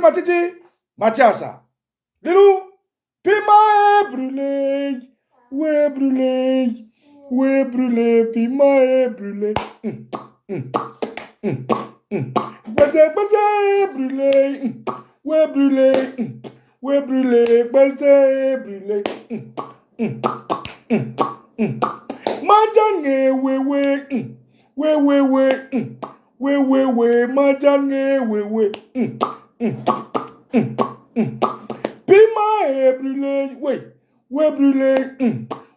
Matiti, Mathiasa. Lilou, piment est brûlé. Ouais, brûlé. Ouais, brûlé, piment est brûlé. Bassé, brûlé. Ouais, brûlé. Ouais, brûlé, bassé, brûlé. Madjane, ouais, ouais. Ouais, ouais, ouais. Ouais, ouais, ouais. Madjane, ouais, ouais. Piment est brûlé, oui. Ouais, brûlé.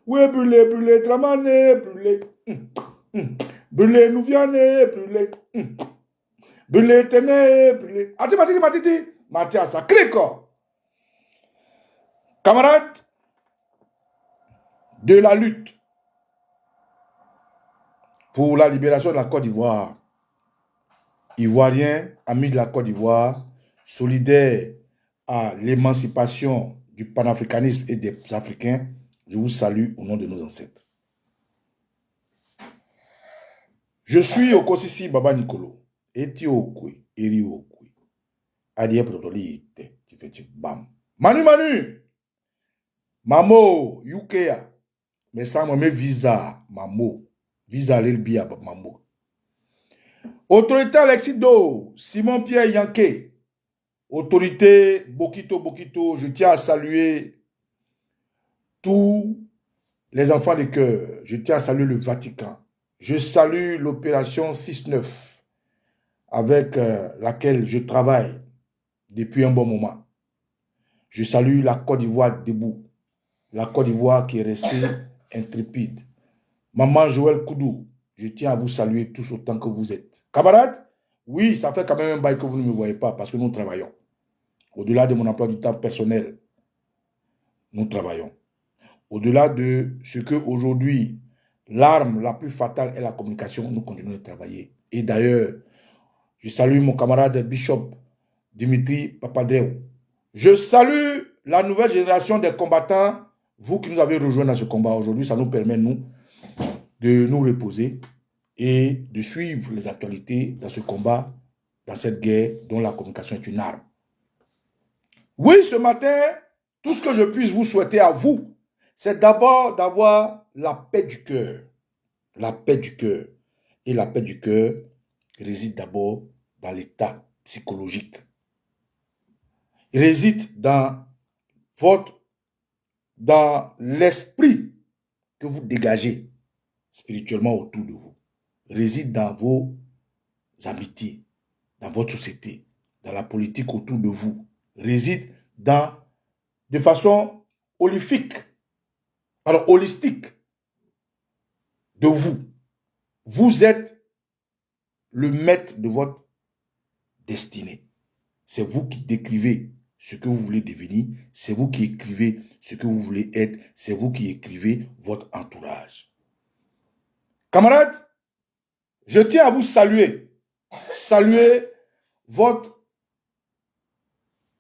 Ouais, brûlé, brûlé. Dramane, brûlé. Brûlé, nous viande, brûlé. Brûlé, téné, brûlé. Matiti, Matiti. Mathiasa, Kriko. Camarades de la lutte pour la libération de la Côte d'Ivoire, Ivoiriens, amis de la Côte d'Ivoire, solidaires à l'émancipation du panafricanisme et des Africains, je vous salue au nom de nos ancêtres. Je suis au Kosisi Baba Nicolo, Etiokwe, Eriokwe, Adie Protoli, Bam. Manu Manu, Mamo, Yukea, mais sans me visa, Mamo, visa l'Elbia, Mamo. Autorité Alexido, Simon Pierre Yanké, autorité Bokito Bokito, je tiens à saluer tous les enfants de cœur, je tiens à saluer le Vatican, je salue l'opération 6-9 avec laquelle je travaille depuis un bon moment. Je salue la Côte d'Ivoire debout, la Côte d'Ivoire qui est restée intrépide. Maman Joël Koudou, je tiens à vous saluer tous autant que vous êtes. Camarades, oui, ça fait quand même un bail que vous ne me voyez pas parce que nous travaillons. Au-delà de mon emploi du temps personnel, nous travaillons. Au-delà de ce qu'aujourd'hui, l'arme la plus fatale est la communication, nous continuons de travailler. Et d'ailleurs, Je salue mon camarade Bishop Dimitri Papadreou. Je salue la nouvelle génération des combattants, vous qui nous avez rejoints dans ce combat aujourd'hui. Ça nous permet, nous, de nous reposer et de suivre les actualités dans ce combat, dans cette guerre dont la communication est une arme. Oui, ce matin, tout ce que je puisse vous souhaiter à vous, c'est d'abord d'avoir la paix du cœur. La paix du cœur. Et la paix du cœur réside d'abord dans l'état psychologique. Il réside dans l'esprit que vous dégagez spirituellement autour de vous. Il réside dans vos amitiés, dans votre société, dans la politique autour de vous. Il réside de façon holistique de vous. Vous êtes le maître de votre destinée. C'est vous qui décrivez ce que vous voulez devenir. C'est vous qui écrivez ce que vous voulez être. C'est vous qui écrivez votre entourage. Camarades, je tiens à vous saluer. Saluer votre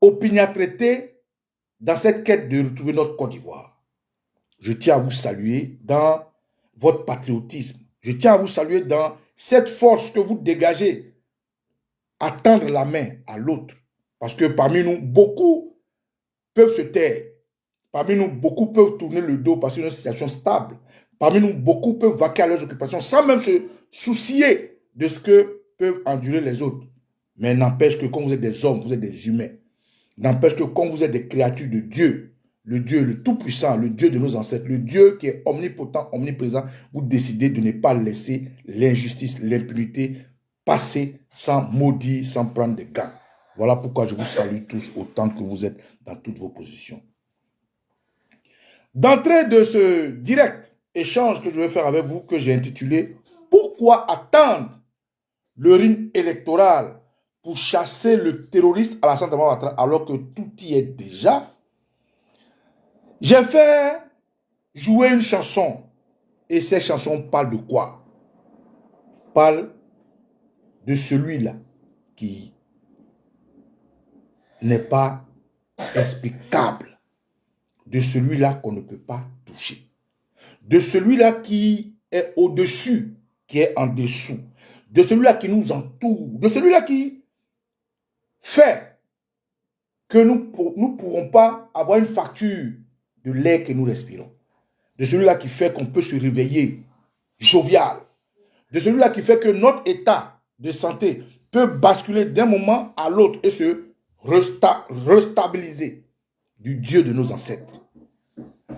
opiniâtreté dans cette quête de retrouver notre Côte d'Ivoire. Je tiens à vous saluer dans votre patriotisme. Je tiens à vous saluer dans cette force que vous dégagez à tendre la main à l'autre. Parce que parmi nous, beaucoup peuvent se taire. Parmi nous, beaucoup peuvent tourner le dos parce que c'est une situation stable. Parmi nous, beaucoup peuvent vaquer à leurs occupations sans même se soucier de ce que peuvent endurer les autres. Mais n'empêche que quand vous êtes des hommes, vous êtes des humains. N'empêche que quand vous êtes des créatures de Dieu, le Dieu, le Tout-Puissant, le Dieu de nos ancêtres, le Dieu qui est omnipotent, omniprésent, vous décidez de ne pas laisser l'injustice, l'impunité passer sans maudire, sans prendre des gants. Voilà pourquoi je vous salue tous autant que vous êtes dans toutes vos positions. D'entrée de ce direct échange que je vais faire avec vous, que j'ai intitulé « Pourquoi attendre le ring électoral pour chasser le terroriste Alassane Dramane Ouattara alors que tout y est déjà ?» J'ai fait jouer une chanson. Et cette chanson parle de quoi? Parle de celui-là qui n'est pas explicable. De celui-là qu'on ne peut pas toucher. De celui-là qui est au-dessus, qui est en dessous. De celui-là qui nous entoure. De celui-là qui fait que nous ne pourrons pas avoir une facture de l'air que nous respirons. De celui-là qui fait qu'on peut se réveiller jovial. De celui-là qui fait que notre état de santé peut basculer d'un moment à l'autre et se restabiliser. Du Dieu de nos ancêtres.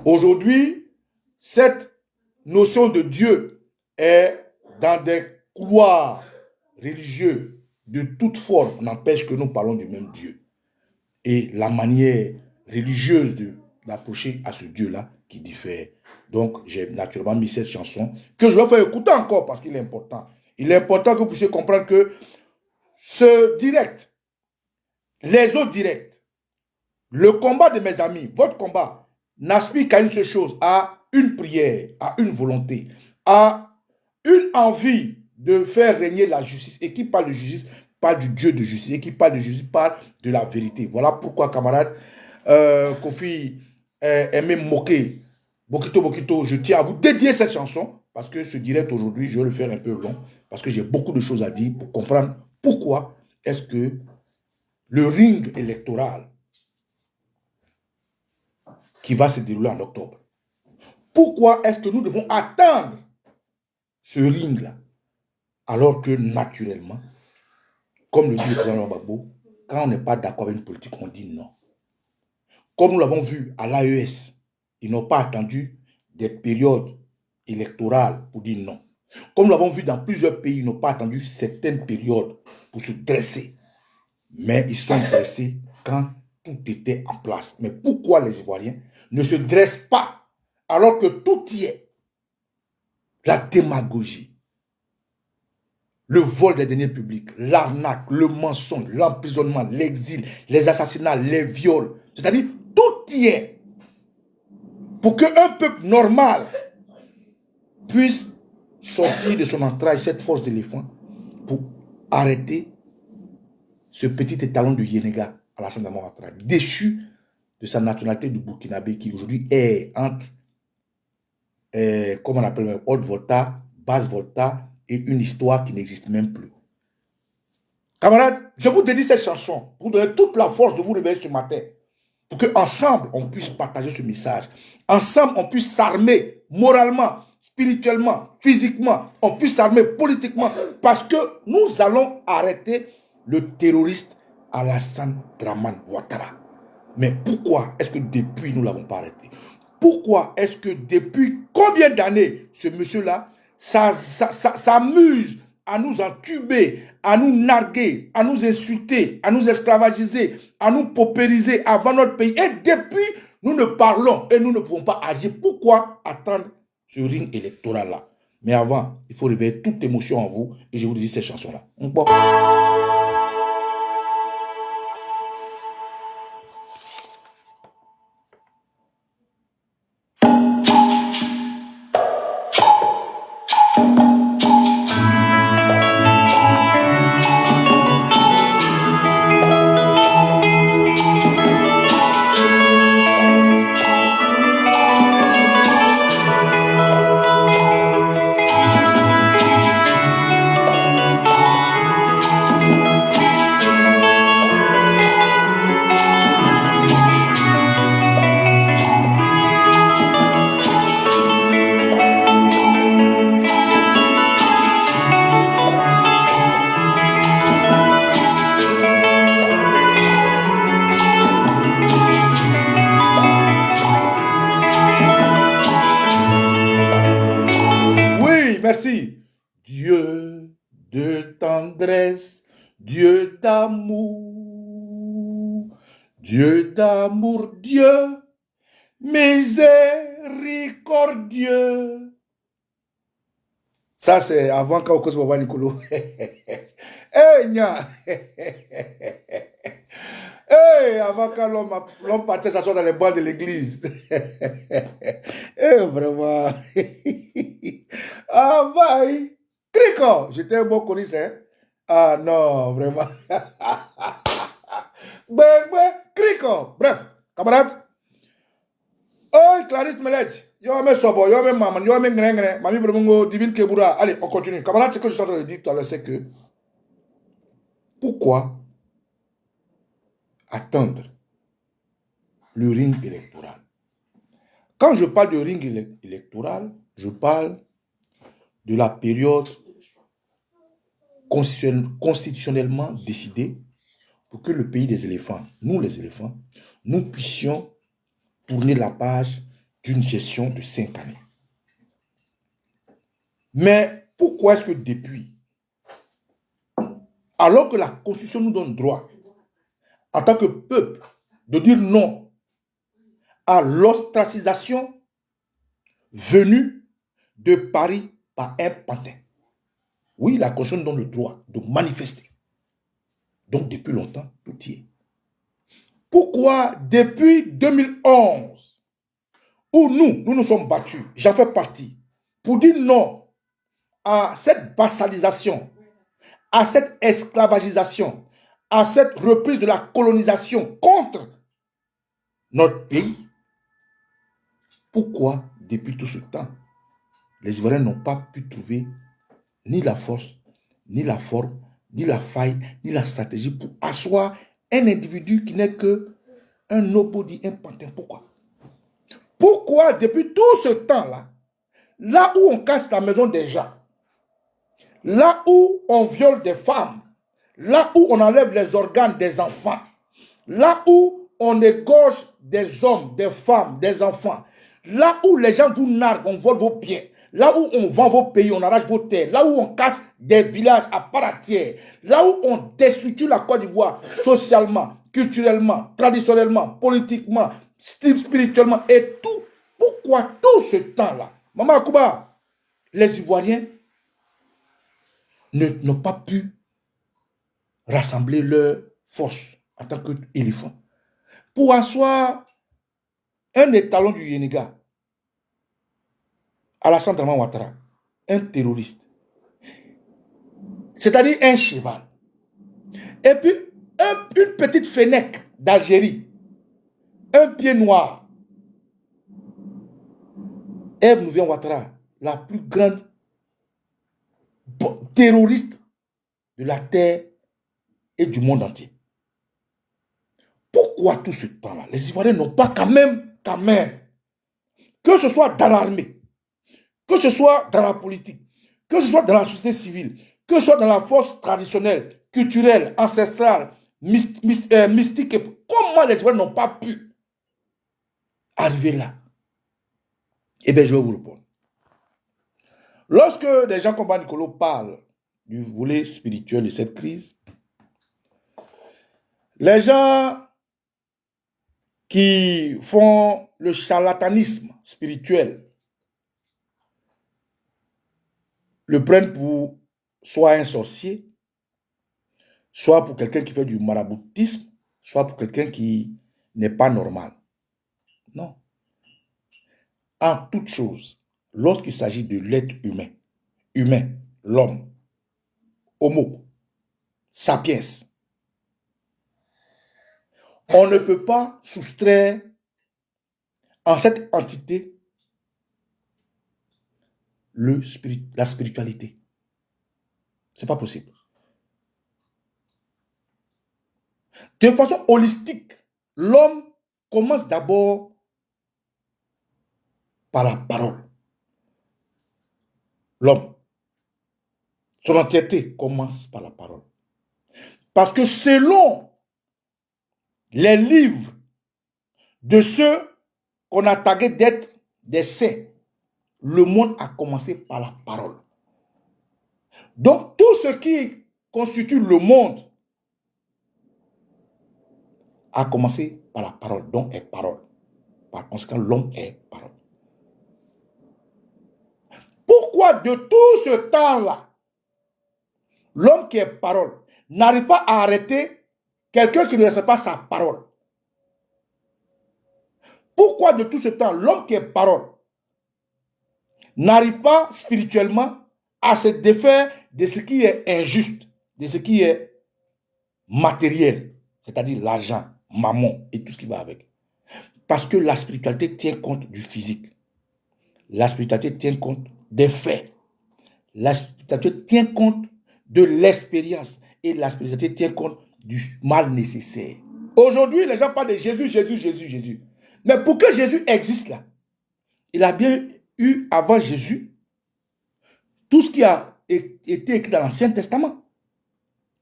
Aujourd'hui, cette notion de Dieu est dans des couloirs religieux de toute forme. N'empêche que nous parlons du même Dieu. Et la manière religieuse d'approcher à ce Dieu-là qui diffère. Donc, j'ai naturellement mis cette chanson que je vais faire écouter encore parce qu'il est important. Il est important que vous puissiez comprendre que ce direct, les autres directs, le combat de mes amis, votre combat, n'aspire qu'à une seule chose, à une prière, à une volonté, à une envie de faire régner la justice. Et qui parle de justice, parle du Dieu de justice. Et qui parle de justice, parle de la vérité. Voilà pourquoi, camarade, Kofi aimait moquer. Bokito, je tiens à vous dédier cette chanson, parce que ce direct aujourd'hui, je vais le faire un peu long, parce que j'ai beaucoup de choses à dire pour comprendre pourquoi est-ce que le ring électoral qui va se dérouler en octobre, pourquoi est-ce que nous devons attendre ce ring-là, alors que naturellement, comme le dit le président Gbagbo, quand on n'est pas d'accord avec une politique, on dit non. Comme nous l'avons vu à l'AES, ils n'ont pas attendu des périodes électorales pour dire non. Comme nous l'avons vu dans plusieurs pays, ils n'ont pas attendu certaines périodes pour se dresser. Mais ils sont dressés quand tout était en place. Mais pourquoi les Ivoiriens ne se dressent pas alors que tout y est? La démagogie, le vol des deniers publics, l'arnaque, le mensonge, l'emprisonnement, l'exil, les assassinats, les viols. C'est-à-dire, tout y est. Pour qu'un peuple normal puisse sortir de son entraille cette force d'éléphant pour arrêter ce petit étalon de Yenega, Alassane Dramane Ouattara, déchu de sa nationalité du Burkinabé, qui aujourd'hui est entre, comment on appelle, haute volta, basse volta, et une histoire qui n'existe même plus. Camarades, je vous dédie cette chanson pour vous donner toute la force de vous réveiller ce matin, pour qu'ensemble, on puisse partager ce message. Ensemble, on puisse s'armer moralement, spirituellement, physiquement, on puisse s'armer politiquement, parce que nous allons arrêter le terroriste Alassane Dramane Ouattara. Mais pourquoi est-ce que depuis nous ne l'avons pas arrêté? Pourquoi est-ce que depuis combien d'années ce monsieur-là s'amuse à nous entuber, à nous narguer, à nous insulter, à nous esclavagiser, à nous paupériser avant notre pays? Et depuis, nous ne parlons et nous ne pouvons pas agir. Pourquoi attendre ce ring électoral-là? Mais avant, il faut réveiller toute émotion en vous et je vous dis ces chansons-là. Merci. Dieu de tendresse, Dieu d'amour, Dieu miséricordieux. Ça, c'est avant qu'on cause Baba Nicolo. Eh, nya. Eh, avant que l'homme partait s'asseoir dans les bancs de l'église. Eh, vraiment. Ah, bye. Crico, j'étais un bon connaisseur. Ah, non, vraiment. Crico. Bref, camarade. Oh, Clarisse Melech. Yo, mais sobo, yo, mais maman, yo, mais ngren, mami, bremongo, divine Kebura. Allez, on continue. Camarade, ce que je suis en train de dire tout à l'heure, c'est que pourquoi attendre le ring électoral? Quand je parle de ring électoral, je parle de la période constitutionnellement décidée pour que le pays des éléphants, nous les éléphants, nous puissions tourner la page d'une gestion de 5 années. Mais pourquoi est-ce que depuis, alors que la Constitution nous donne droit, en tant que peuple, de dire non à l'ostracisation venue de Paris par un pantin? Oui, la Constitution nous donne le droit de manifester. Donc, depuis longtemps, tout y est. Pourquoi, depuis 2011, où nous nous sommes battus, j'en fais partie, pour dire non à cette vassalisation, à cette esclavagisation, à cette reprise de la colonisation contre notre pays, pourquoi, depuis tout ce temps, les Ivoiriens n'ont pas pu trouver ni la force, ni la forme, ni la faille, ni la stratégie pour asseoir un individu qui n'est que un nobody, un pantin? Pourquoi? Pourquoi, depuis tout ce temps-là, là où on casse la maison des gens, là où on viole des femmes, là où on enlève les organes des enfants, là où on égorge des hommes, des femmes, des enfants, là où les gens vous narguent, on vole vos biens, là où on vend vos pays, on arrache vos terres, là où on casse des villages à part entière, là où on déstructure la Côte d'Ivoire socialement, culturellement, traditionnellement, politiquement, spirituellement et tout. Pourquoi tout ce temps-là, Maman Akouba, les Ivoiriens n'ont pas pu rassembler leurs forces en tant qu'éléphants pour asseoir un étalon du Yenega, Alassane Dramane Ouattara, un terroriste, c'est-à-dire un cheval. Et puis, une petite fenêtre d'Algérie, un pied noir. Ève Nouvian Ouattara, la plus grande terroriste de la terre et du monde entier. Pourquoi tout ce temps-là, les Ivoiriens n'ont pas quand même, que ce soit dans l'armée, que ce soit dans la politique, que ce soit dans la société civile, que ce soit dans la force traditionnelle, culturelle, ancestrale, mystique, comment les Ivoiriens n'ont pas pu arriver là? Eh bien, je vais vous répondre. Lorsque des gens comme Baba Nicolo parlent du volet spirituel de cette crise, les gens qui font le charlatanisme spirituel le prennent pour soit un sorcier, soit pour quelqu'un qui fait du maraboutisme, soit pour quelqu'un qui n'est pas normal. Non. En toute chose, lorsqu'il s'agit de l'être humain, l'homme, homo, sapiens, on ne peut pas soustraire en cette entité la spiritualité. Ce n'est pas possible. De façon holistique, l'homme commence d'abord par la parole. L'homme, son entièreté commence par la parole. Parce que selon les livres de ceux qu'on a tagués d'être des saints, le monde a commencé par la parole. Donc, tout ce qui constitue le monde a commencé par la parole, donc est parole. Par conséquent, l'homme est parole. Pourquoi de tout ce temps-là, l'homme qui est parole n'arrive pas à arrêter quelqu'un qui ne respecte pas sa parole? Pourquoi de tout ce temps, l'homme qui est parole n'arrive pas spirituellement à se défaire de ce qui est injuste, de ce qui est matériel, c'est-à-dire l'argent, mammon et tout ce qui va avec? Parce que la spiritualité tient compte du physique. La spiritualité tient compte des faits. La spiritualité tient compte de l'expérience. Et la spiritualité tient compte du mal nécessaire. Aujourd'hui, les gens parlent de Jésus, Jésus, Jésus, Jésus. Mais pour que Jésus existe là, il a bien eu avant Jésus tout ce qui a été écrit dans l'Ancien Testament,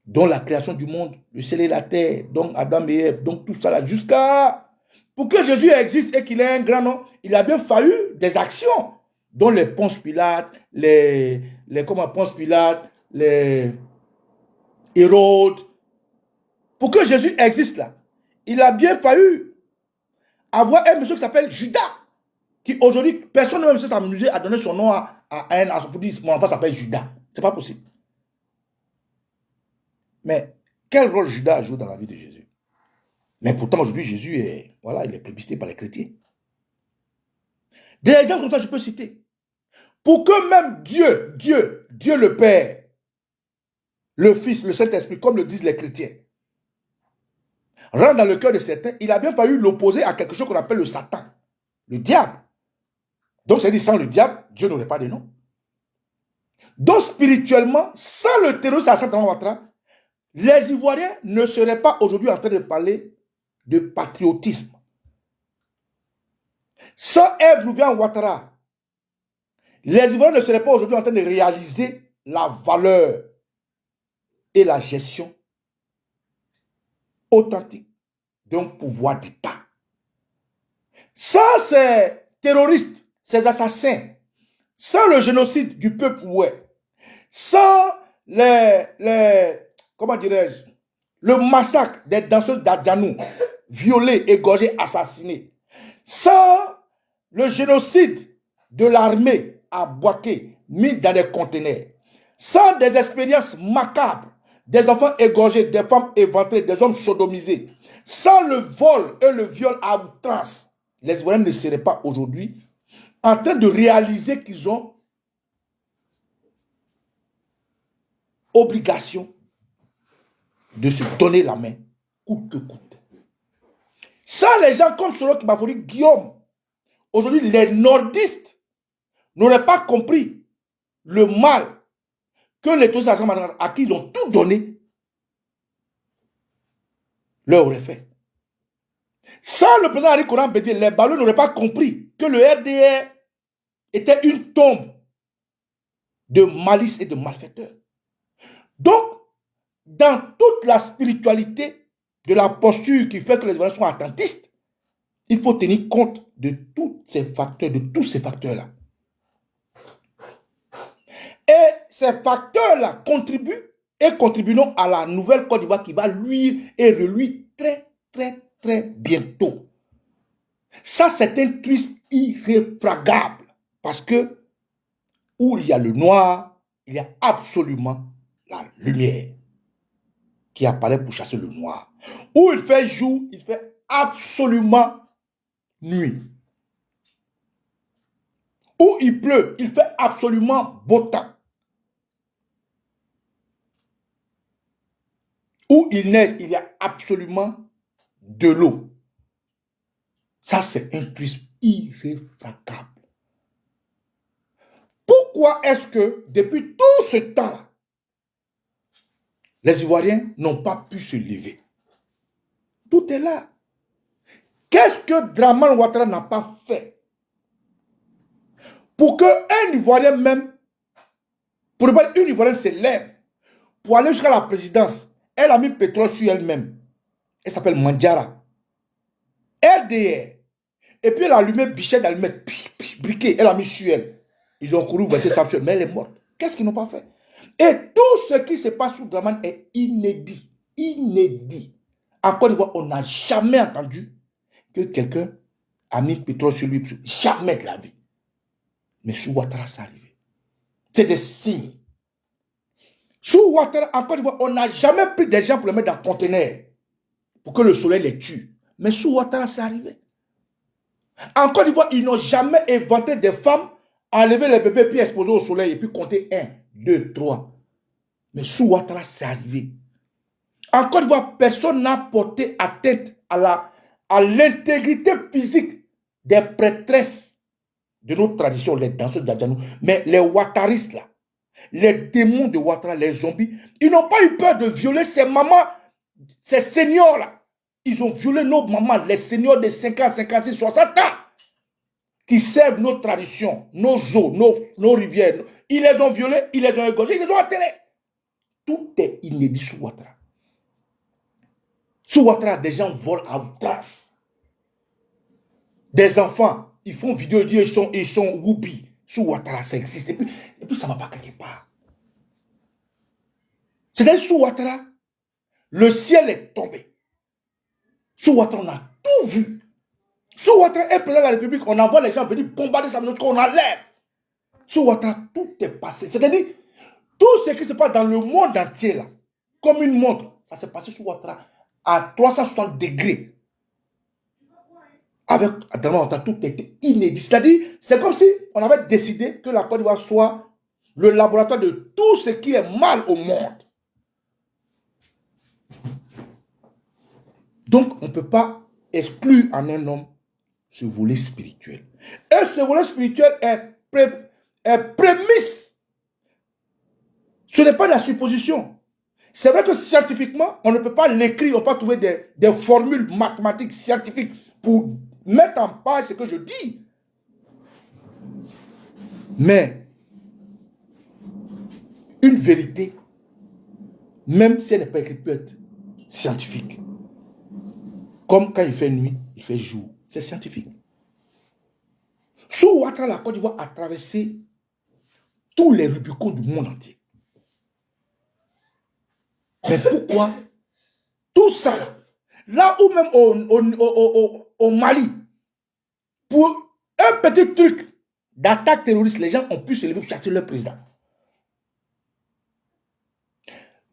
dont la création du monde, le ciel et la terre, donc Adam et Ève, donc tout ça là, jusqu'à... Pour que Jésus existe et qu'il ait un grand nom, il a bien fallu des actions, dont les Ponce Pilate, les Hérode. Pour que Jésus existe là, il a bien fallu avoir un monsieur qui s'appelle Judas, qui aujourd'hui, personne ne s'est amusé à donner son nom à pour dire mon enfant s'appelle Judas. C'est pas possible. Mais quel rôle Judas joue dans la vie de Jésus? Mais pourtant, aujourd'hui, Jésus est, voilà, il est plébiscité par les chrétiens. Des exemples comme ça, je peux citer. Pour que même Dieu le Père, le Fils, le Saint-Esprit, comme le disent les chrétiens, rentre dans le cœur de certains, il a bien fallu l'opposer à quelque chose qu'on appelle le Satan, le diable. Donc, c'est-à-dire, sans le diable, Dieu n'aurait pas de nom. Donc, spirituellement, sans le terrorisme à Satan Ouattara, les Ivoiriens ne seraient pas aujourd'hui en train de parler de patriotisme. Sans Ève Nouvian Ouattara, les Ivoiriens ne seraient pas aujourd'hui en train de réaliser la valeur et la gestion authentique d'un pouvoir d'État. Sans ces terroristes, ces assassins, sans le génocide du peuple ouai, sans comment dirais-je, le massacre des danseuses d'Adjanou, violées, égorgées, assassinées, sans le génocide de l'armée à Bouaké, mis dans des conteneurs, sans des expériences macabres, des enfants égorgés, des femmes éventrées, des hommes sodomisés, sans le vol et le viol à outrance, les Ivoiriens ne seraient pas aujourd'hui en train de réaliser qu'ils ont obligation de se donner la main coûte que coûte. Sans les gens comme Soro Kibafori, Guillaume, aujourd'hui, les nordistes n'auraient pas compris le mal que les tous à qui ils ont tout donné leur aurait fait. Sans le président Henri Konan Bédié, les ballons n'auraient pas compris que le RDR était une tombe de malice et de malfaiteurs. Donc, dans toute la spiritualité de la posture qui fait que les Ivoiriens sont attentistes, il faut tenir compte de tous ces facteurs-là. Et ces facteurs-là contribuent et contribueront à la nouvelle Côte d'Ivoire qui va luire et reluire très, très, très bientôt. Ça, c'est un truisme irréfragable. Parce que où il y a le noir, il y a absolument la lumière qui apparaît pour chasser le noir. Où il fait jour, il fait absolument nuit. Où il pleut, il fait absolument beau temps. Où il neige, il y a absolument de l'eau. Ça, c'est un truisme irréfragable. Pourquoi est-ce que, depuis tout ce temps-là, les Ivoiriens n'ont pas pu se lever? Tout est là. Qu'est-ce que Draman Ouattara n'a pas fait pour qu'un Ivoirien même, pour ne une Ivoirienne se lève, pour aller jusqu'à la présidence? Elle a mis pétrole sur elle-même. Elle s'appelle Mandjara. RDR. Et puis elle a allumé Bichet d'allumette, briquet, elle a mis sur elle. Ils ont couru verser ça sur elle, mais elle est morte. Qu'est-ce qu'ils n'ont pas fait? Et tout ce qui se passe sous Draman est inédit. Inédit. En Côte d'Ivoire, on n'a jamais entendu que quelqu'un a mis pétrole sur lui. Jamais de la vie. Mais sous Ouattara, c'est arrivé. C'est des signes. Sous Ouattara, en Côte d'Ivoire, on n'a jamais pris des gens pour les mettre dans un conteneur pour que le soleil les tue. Mais sous Ouattara, c'est arrivé. En Côte d'Ivoire, ils n'ont jamais inventé des femmes à lever les bébés puis exposer au soleil et puis compter 1, 2, 3. Mais sous Ouattara, c'est arrivé. En Côte d'Ivoire, personne n'a porté atteinte à l'intégrité physique des prêtresses de notre tradition, les danseuses d'Adjanou. Mais les Ouattaristes, là, les démons de Ouattara, les zombies, ils n'ont pas eu peur de violer ces mamans, ces seigneurs-là. Ils ont violé nos mamans, les seigneurs de 50, 56, 60 ans, qui servent nos traditions, nos eaux, nos rivières. Ils les ont violés, ils les ont égorgés, ils les ont enterrés. Tout est inédit sous Ouattara. Sous Ouattara, des gens volent à outrance. Des enfants, ils font vidéo, ils sont whoopi. Sous Ouattara, ça existe. Et puis ça ne va pas quelque part. C'est-à-dire, sous Ouattara, le ciel est tombé. Sous Ouattara, on a tout vu. Sous Ouattara, un président de la République, on envoie les gens venir bombarder sa maison, on enlève. Sous Ouattara, tout est passé. C'est-à-dire, tout ce qui se passe dans le monde entier, là, comme une montre, ça s'est passé sous Ouattara à 360 degrés. Avec Ouattara, tout était inédit. C'est-à-dire, c'est comme si on avait décidé que la Côte d'Ivoire soit le laboratoire de tout ce qui est mal au monde. Donc, on ne peut pas exclure en un homme ce volet spirituel. Et ce volet spirituel est prémisse. Ce n'est pas de la supposition. C'est vrai que scientifiquement, on ne peut pas l'écrire, on ne peut pas trouver des formules mathématiques scientifiques pour mettre en page ce que je dis. Mais une vérité, même si elle n'est pas écrite, peut être scientifique. Comme quand il fait nuit, il fait jour. C'est scientifique. Sous Ouattara, la Côte d'Ivoire a traversé tous les Rubicons du monde entier. Mais pourquoi tout ça, là où même au Mali, pour un petit truc d'attaque terroriste, les gens ont pu se lever pour chasser leur président.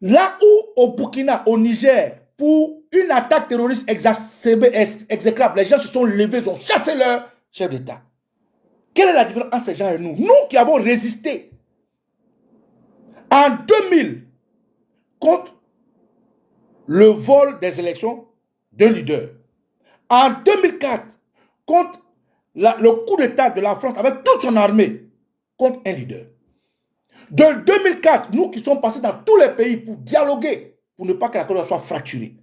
Là où au Burkina, au Niger, pour une attaque terroriste exacerbée, exécrable, les gens se sont levés, ils ont chassé leur chef d'État. Quelle est la différence entre ces gens et nous? Nous qui avons résisté en 2000 contre le vol des élections d'un leader. En 2004, contre le coup d'État de la France avec toute son armée contre un leader. De 2004, nous qui sommes passés dans tous les pays pour dialoguer, pour ne pas que la Côte d'Ivoire soit fracturée.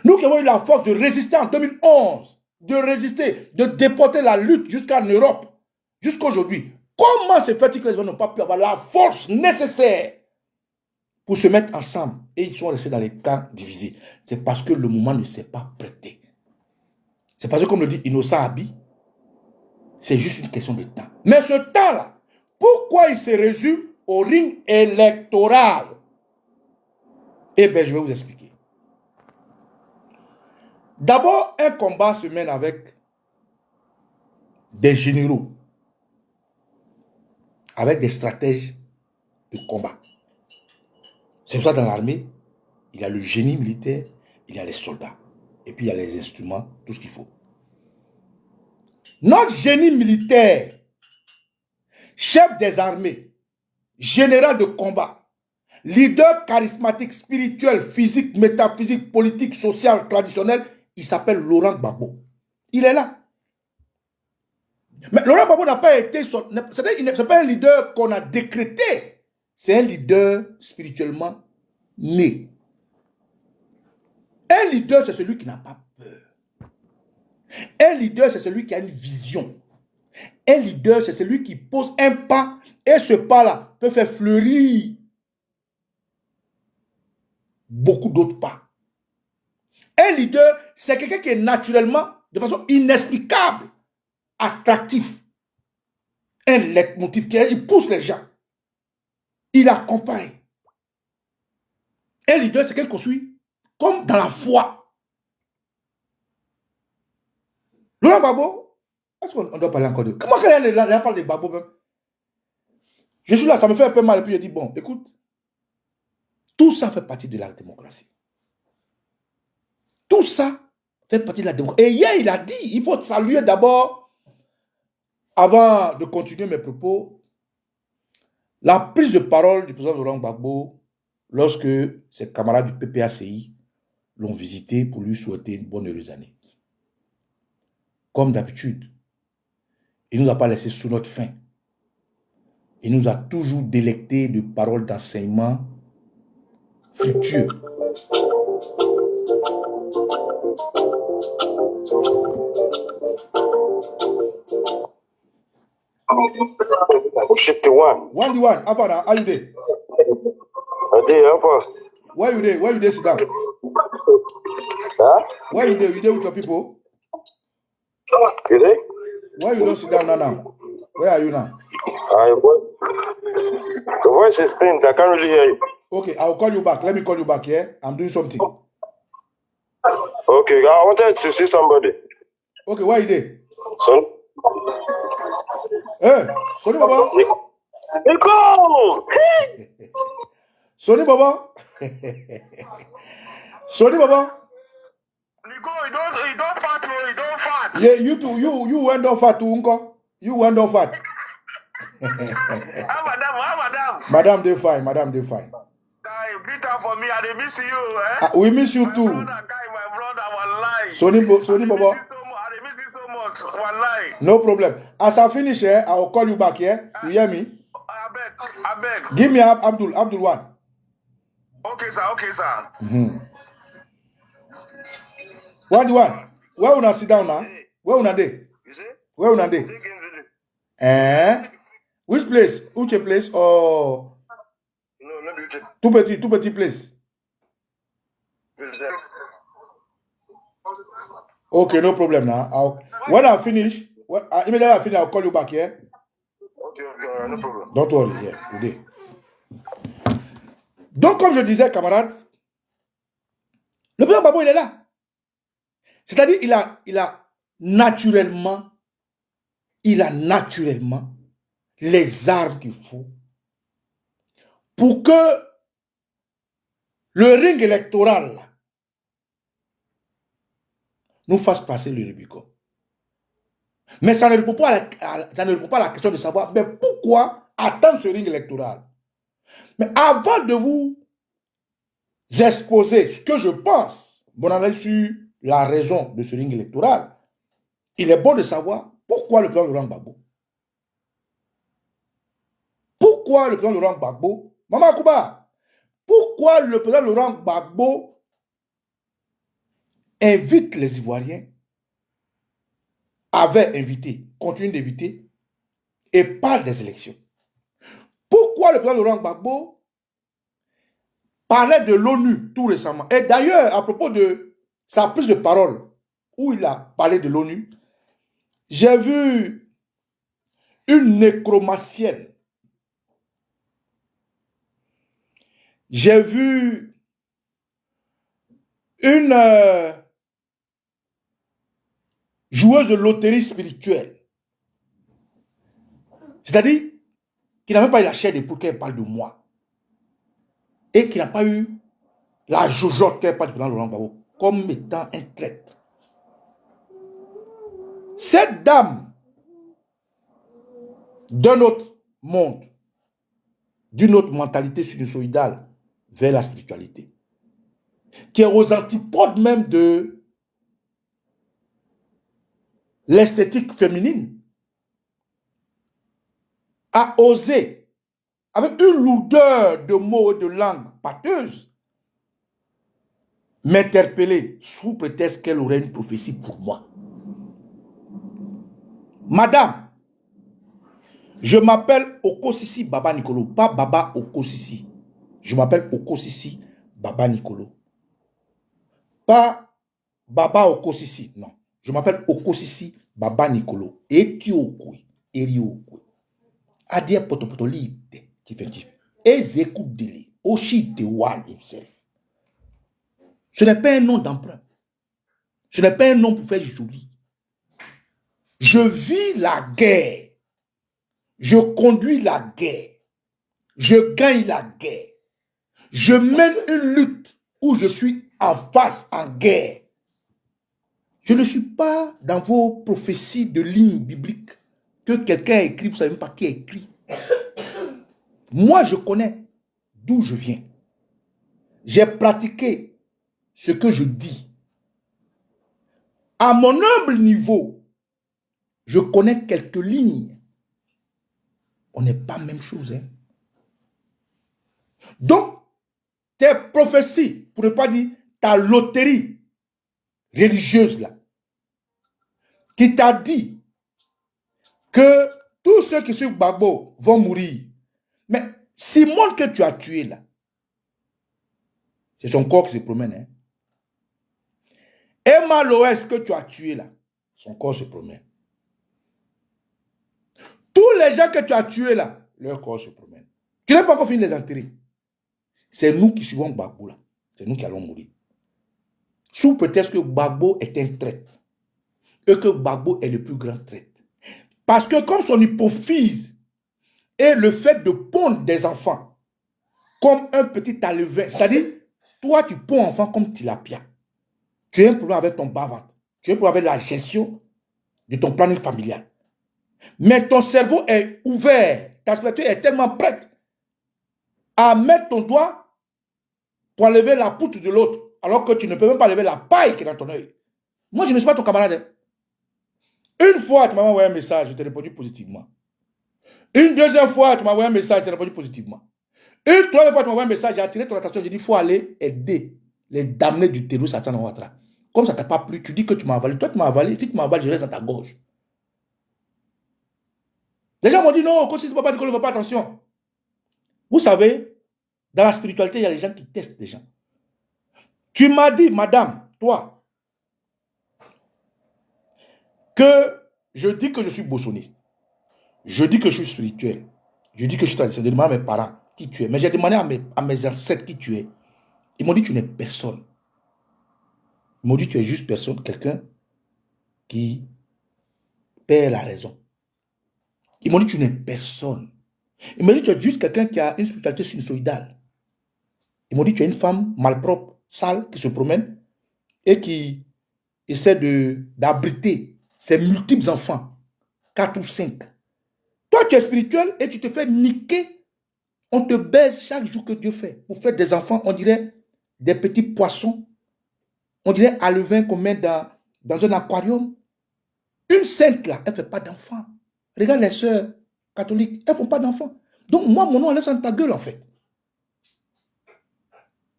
Nous qui avons eu la force de résister en 2011, de résister, de déporter la lutte jusqu'en Europe, jusqu'à aujourd'hui. Comment se fait-il que les gens n'ont pas pu avoir la force nécessaire pour se mettre ensemble et ils sont restés dans les camps divisés? C'est parce que le moment ne s'est pas prêté. C'est parce que, comme le dit Innocent Abi, c'est juste une question de temps. Mais ce temps-là, pourquoi il se résume au ring électoral? Eh bien, je vais vous expliquer. D'abord, un combat se mène avec des généraux, avec des stratèges de combat. C'est pour ça que dans l'armée, il y a le génie militaire, il y a les soldats. Et puis il y a les instruments, tout ce qu'il faut. Notre génie militaire, chef des armées, général de combat, leader charismatique, spirituel, physique, métaphysique, politique, social, traditionnel, il s'appelle Laurent Gbagbo. Il est là. Mais Laurent Gbagbo n'a pas été... C'est pas un leader qu'on a décrété. C'est un leader spirituellement né. Un leader, c'est celui qui n'a pas peur. Un leader, c'est celui qui a une vision. Un leader, c'est celui qui pose un pas et ce pas-là peut faire fleurir beaucoup d'autres pas. Un leader, c'est quelqu'un qui est naturellement, de façon inexplicable, attractif. Un leitmotiv, il pousse les gens. Il accompagne. Un leader, c'est quelqu'un qui construit comme dans la foi. Laurent Gbagbo, est-ce qu'on doit parler encore de... Comment elle parle de Gbagbo même? Je suis là, ça me fait un peu mal, et puis je dis, bon, écoute, tout ça fait partie de la démocratie. Tout ça fait partie de la démocratie. Et hier, il a dit, il faut saluer d'abord, avant de continuer mes propos, la prise de parole du président Laurent Gbagbo lorsque ses camarades du PPACI l'ont visité pour lui souhaiter une bonne heureuse année. Comme d'habitude, il ne nous a pas laissé sous notre faim. Il nous a toujours délecté de paroles d'enseignement fructueux. One, Avana, how you there? Where you there? Where you there? Sit down. Huh? Where you there? You there with your people? You there? Why you don't sit down now? Where are you now? The voice is faint. I can't really hear you. Okay, I'll call you back. Let me call you back, yeah? I'm doing something. Okay, I wanted to see somebody. Okay, where are you there? Son? Hey, Sonny Baba. Nico! Sonny Baba. Sonny Baba. Nico, you don't fat, you don't fat. Yeah, you too. You went off fat too, uncle. You went off fat. Madam. Madam, they fine. Madam, they fine. Guy, beat up for me. I miss you. Eh? We miss you too. My brother, wallahi. Sonny Baba. I miss you so much. Wallahi. No problem. As I finish here, I will call you back here. You hear me? I beg. Give me Abdul one. Okay, sir. One. Where una sit down now? Where una dey? You see? Where una dey? Which place? Uche place or? No, not Uche. Tout petit place. Okay, no problem now. When I finish, immediately I finish, I'll call you back here. Okay, no problem. Don't worry, yeah, today. Donc, comme je disais, camarades, le président Gbagbo, il est là. C'est-à-dire, il a naturellement les armes qu'il faut pour que le ring électoral nous fasse passer le Rubicon. Mais ça ne répond pas à la question de savoir mais pourquoi attendre ce ring électoral. Mais avant de vous exposer ce que je pense, mon analyse sur la raison de ce ring électoral, il est bon de savoir pourquoi le président Laurent Gbagbo. Pourquoi le président Laurent Gbagbo, Maman Kouba, pourquoi le président Laurent Gbagbo invite les Ivoiriens, avait invité, continue d'inviter, et parle des élections. Pourquoi le président Laurent Gbagbo parlait de l'ONU tout récemment. Et d'ailleurs, à propos de sa prise de parole, où il a parlé de l'ONU, j'ai vu une nécromancienne. J'ai vu une joueuse de loterie spirituelle. C'est-à-dire qui n'a même pas eu la chair de poule qu'elle parle de moi. Et qui n'a pas eu la jojote qu'elle parle de Laurent Gbagbo comme étant un traître. Cette dame d'un autre monde, d'une autre mentalité sinusoïdale vers la spiritualité, qui est aux antipodes même de l'esthétique féminine, a osé, avec une lourdeur de mots et de langue pâteuse, m'interpeller sous prétexte qu'elle aurait une prophétie pour moi. Madame, je m'appelle Okosisi Baba Nicolo, pas Baba Okosisi. Je m'appelle Okosisi Baba Nicolo. Pas Baba Okosisi, non. Je m'appelle Okosisi Baba Nicolo. Etiokwe, Eriokwe. Adia Potopotolite, qui fait tif. Ezekou Dele, Oshi Dewan himself. Ce n'est pas un nom d'emprunt. Ce n'est pas un nom pour faire joli. Je vis la guerre. Je conduis la guerre. Je gagne la guerre. Je mène une lutte où je suis en face, en guerre. Je ne suis pas dans vos prophéties de lignes bibliques que quelqu'un a écrit, vous ne savez même pas qui a écrit. Moi, je connais d'où je viens. J'ai pratiqué ce que je dis. À mon humble niveau, je connais quelques lignes. On n'est pas la même chose. Hein? Donc, tes prophéties, pour ne pas dire ta loterie religieuse là, qui t'a dit que tous ceux qui sont Gbagbo vont mourir. Mais Simone que tu as tué là, c'est son corps qui se promène. Hein? Emma Loès que tu as tué là, son corps se promène. Tous les gens que tu as tués là, leur corps se promène. Tu n'as pas encore fini de les enterrer. C'est nous qui suivons Gbagbo là. C'est nous qui allons mourir. Sous peut-être que Gbagbo est un traître. Et que Gbagbo est le plus grand traître. Parce que comme son hypophyse et le fait de pondre des enfants comme un petit alevin, c'est-à-dire, toi tu ponds enfant comme tilapia. Tu as un problème avec ton bas-ventre. Tu as un problème avec la gestion de ton planning familial. Mais ton cerveau est ouvert. Ta spiritualité est tellement prête à mettre ton doigt pour enlever la poutre de l'autre, alors que tu ne peux même pas lever la paille qui est dans ton œil. Moi, je ne suis pas ton camarade. Une fois, tu m'as envoyé un message, je t'ai répondu positivement. Une deuxième fois, tu m'as envoyé un message, je t'ai répondu positivement. Une troisième fois, tu m'as envoyé un message, j'ai attiré ton attention, j'ai dit, il faut aller aider les damnés du terreau Satan Ouattara. Comme ça ne t'a pas plu, tu dis que tu m'as avalé. Toi, tu m'as avalé. Si tu m'as avalé, je reste à ta gorge. Les gens m'ont dit, non, quand tu ne peux pas dire qu'on ne fait pas attention. Vous savez, dans la spiritualité, il y a les gens qui testent les gens. Tu m'as dit, madame, toi, que je dis que je suis bossoniste. Je dis que je suis spirituel. Je dis que je suis traditionnel. J'ai demandé à mes parents qui tu es. Mais j'ai demandé à mes ancêtres qui tu es. Ils m'ont dit, tu n'es personne. Ils m'ont dit, tu es juste personne, quelqu'un qui perd la raison. Ils m'ont dit, tu n'es personne. Ils m'ont dit, tu es juste quelqu'un qui a une spiritualité sinusoïdale. Ils m'ont dit, tu es une femme malpropre, sale, qui se promène et qui essaie d'abriter ses multiples enfants, 4 ou 5. Toi, tu es spirituel et tu te fais niquer. On te baise chaque jour que Dieu fait. Pour faire des enfants, on dirait des petits poissons. On dirait à levain qu'on met dans un aquarium. Une sainte là, elle ne fait pas d'enfant. Regarde les sœurs catholiques, elles ne font pas d'enfant. Donc moi, mon nom enlève ça dans ta gueule en fait.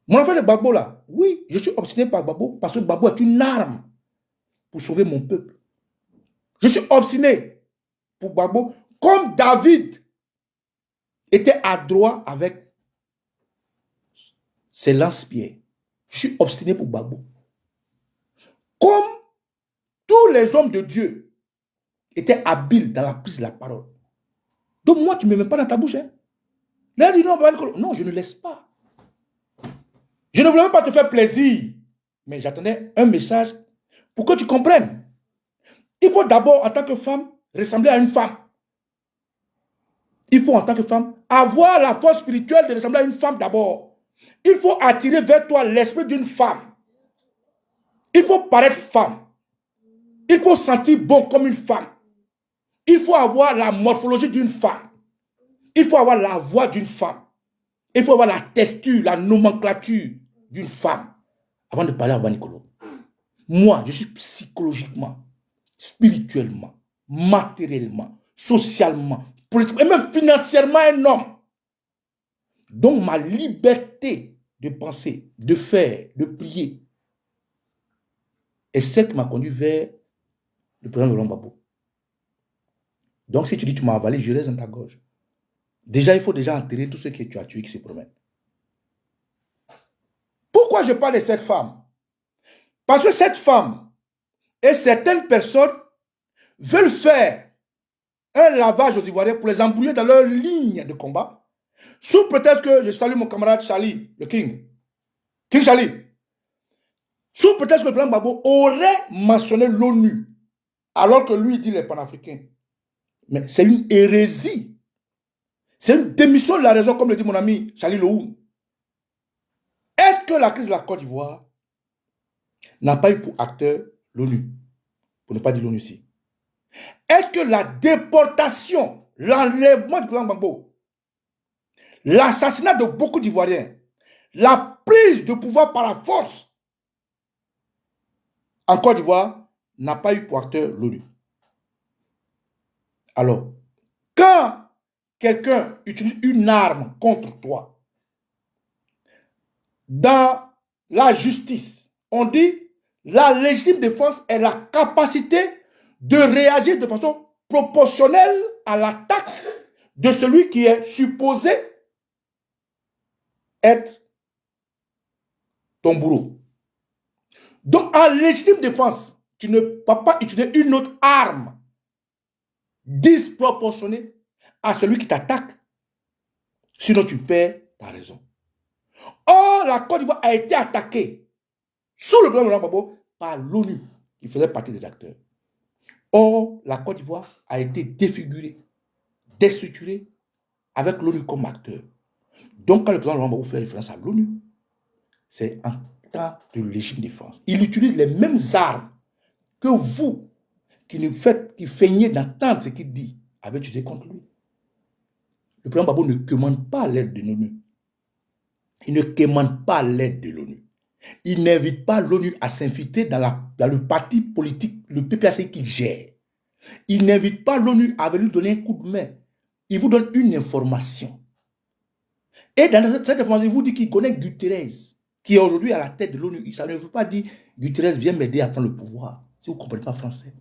Mon affaire de Gbagbo là, oui, je suis obstiné par Gbagbo parce que Gbagbo est une arme pour sauver mon peuple. Je suis obstiné pour Gbagbo comme David était adroit avec ses lance-pierres. Je suis obstiné pour Gbagbo. Comme tous les hommes de Dieu étaient habiles dans la prise de la parole. Donc moi, tu ne me mets pas dans ta bouche. Hein? Là, dit non, je ne laisse pas. Je ne voulais même pas te faire plaisir. Mais j'attendais un message pour que tu comprennes. Il faut d'abord, en tant que femme, ressembler à une femme. Il faut, en tant que femme, avoir la force spirituelle de ressembler à une femme d'abord. Il faut attirer vers toi l'esprit d'une femme. Il faut paraître femme. Il faut sentir bon comme une femme. Il faut avoir la morphologie d'une femme. Il faut avoir la voix d'une femme. Il faut avoir la texture, la nomenclature d'une femme avant de parler à Baba Nicolo. Moi, je suis psychologiquement, spirituellement, matériellement, socialement, politiquement, et même financièrement un homme. Donc ma liberté de penser, de faire, de prier est celle qui m'a conduit vers le président Laurent Gbagbo. Donc si tu dis tu m'as avalé, je reste dans ta gorge. Déjà, il faut déjà enterrer tous ceux que tu as tués qui se promènent. Pourquoi je parle de cette femme? Parce que cette femme et certaines personnes veulent faire un lavage aux Ivoiriens pour les embrouiller dans leur ligne de combat, sous prétexte que je salue mon camarade Charlie, le King. King Charlie. Sous prétexte que le président Gbagbo aurait mentionné l'ONU, alors que lui dit les panafricains. Mais c'est une hérésie. C'est une démission de la raison, comme le dit mon ami Charlie Lohou. Est-ce que la crise de la Côte d'Ivoire n'a pas eu pour acteur l'ONU? Pour ne pas dire l'ONU ici. Est-ce que la déportation, l'enlèvement du président Gbagbo, l'assassinat de beaucoup d'Ivoiriens, la prise de pouvoir par la force en Côte d'Ivoire n'a pas eu pour acteur l'ONU? Alors, quand quelqu'un utilise une arme contre toi, dans la justice, on dit la légitime défense est la capacité de réagir de façon proportionnelle à l'attaque de celui qui est supposé être ton bourreau. Donc, en légitime défense, tu ne vas pas utiliser une autre arme disproportionnée à celui qui t'attaque. Sinon, tu perds ta raison. Or, la Côte d'Ivoire a été attaquée sous le président Laurent Gbagbo par l'ONU, qui faisait partie des acteurs. Or, la Côte d'Ivoire a été défigurée, déstructurée avec l'ONU comme acteur. Donc, quand le président Laurent Gbagbo fait référence à l'ONU, c'est en temps de légitime défense. Il utilise les mêmes armes que vous, qui feignez d'entendre ce qu'il dit, avez utilisé contre lui. Le président Gbagbo ne commande pas l'aide de l'ONU. Il ne commande pas l'aide de l'ONU. Il n'invite pas l'ONU à s'inviter dans le parti politique, le PPAC qu'il gère. Il n'invite pas l'ONU à venir donner un coup de main. Il vous donne une information. Et dans cette information, il vous dit qu'il connaît Guterres, qui est aujourd'hui à la tête de l'ONU. Ça ne veut pas dire Guterres vient m'aider à prendre le pouvoir, si vous ne comprenez pas français.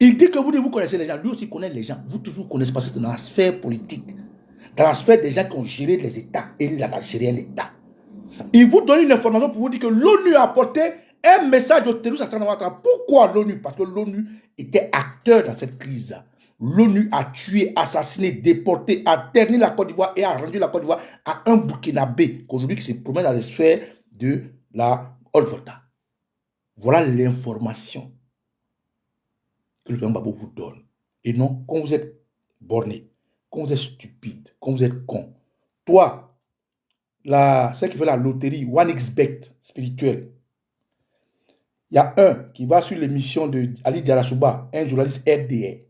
Il dit que vous connaissez les gens. Lui aussi connaît les gens. Vous toujours connaissez parce que c'est dans la sphère politique. Dans la sphère des gens qui ont géré les États. Et il a géré un État. Il vous donne une information pour vous dire que l'ONU a apporté un message aux terroristes. Pourquoi l'ONU? Parce que l'ONU était acteur dans cette crise. L'ONU a tué, assassiné, déporté, a terni la Côte d'Ivoire et a rendu la Côte d'Ivoire à un Burkinabé qu'aujourd'hui qui se promène dans les sphères de la Haute-Volta. Voilà l'information que le président Gbagbo vous donne. Et non, quand vous êtes borné, quand vous êtes stupide, quand vous êtes con, toi, celle qui fait la loterie, OneXBet spirituelle, il y a un qui va sur l'émission de Ali Diarasouba, un journaliste RDR,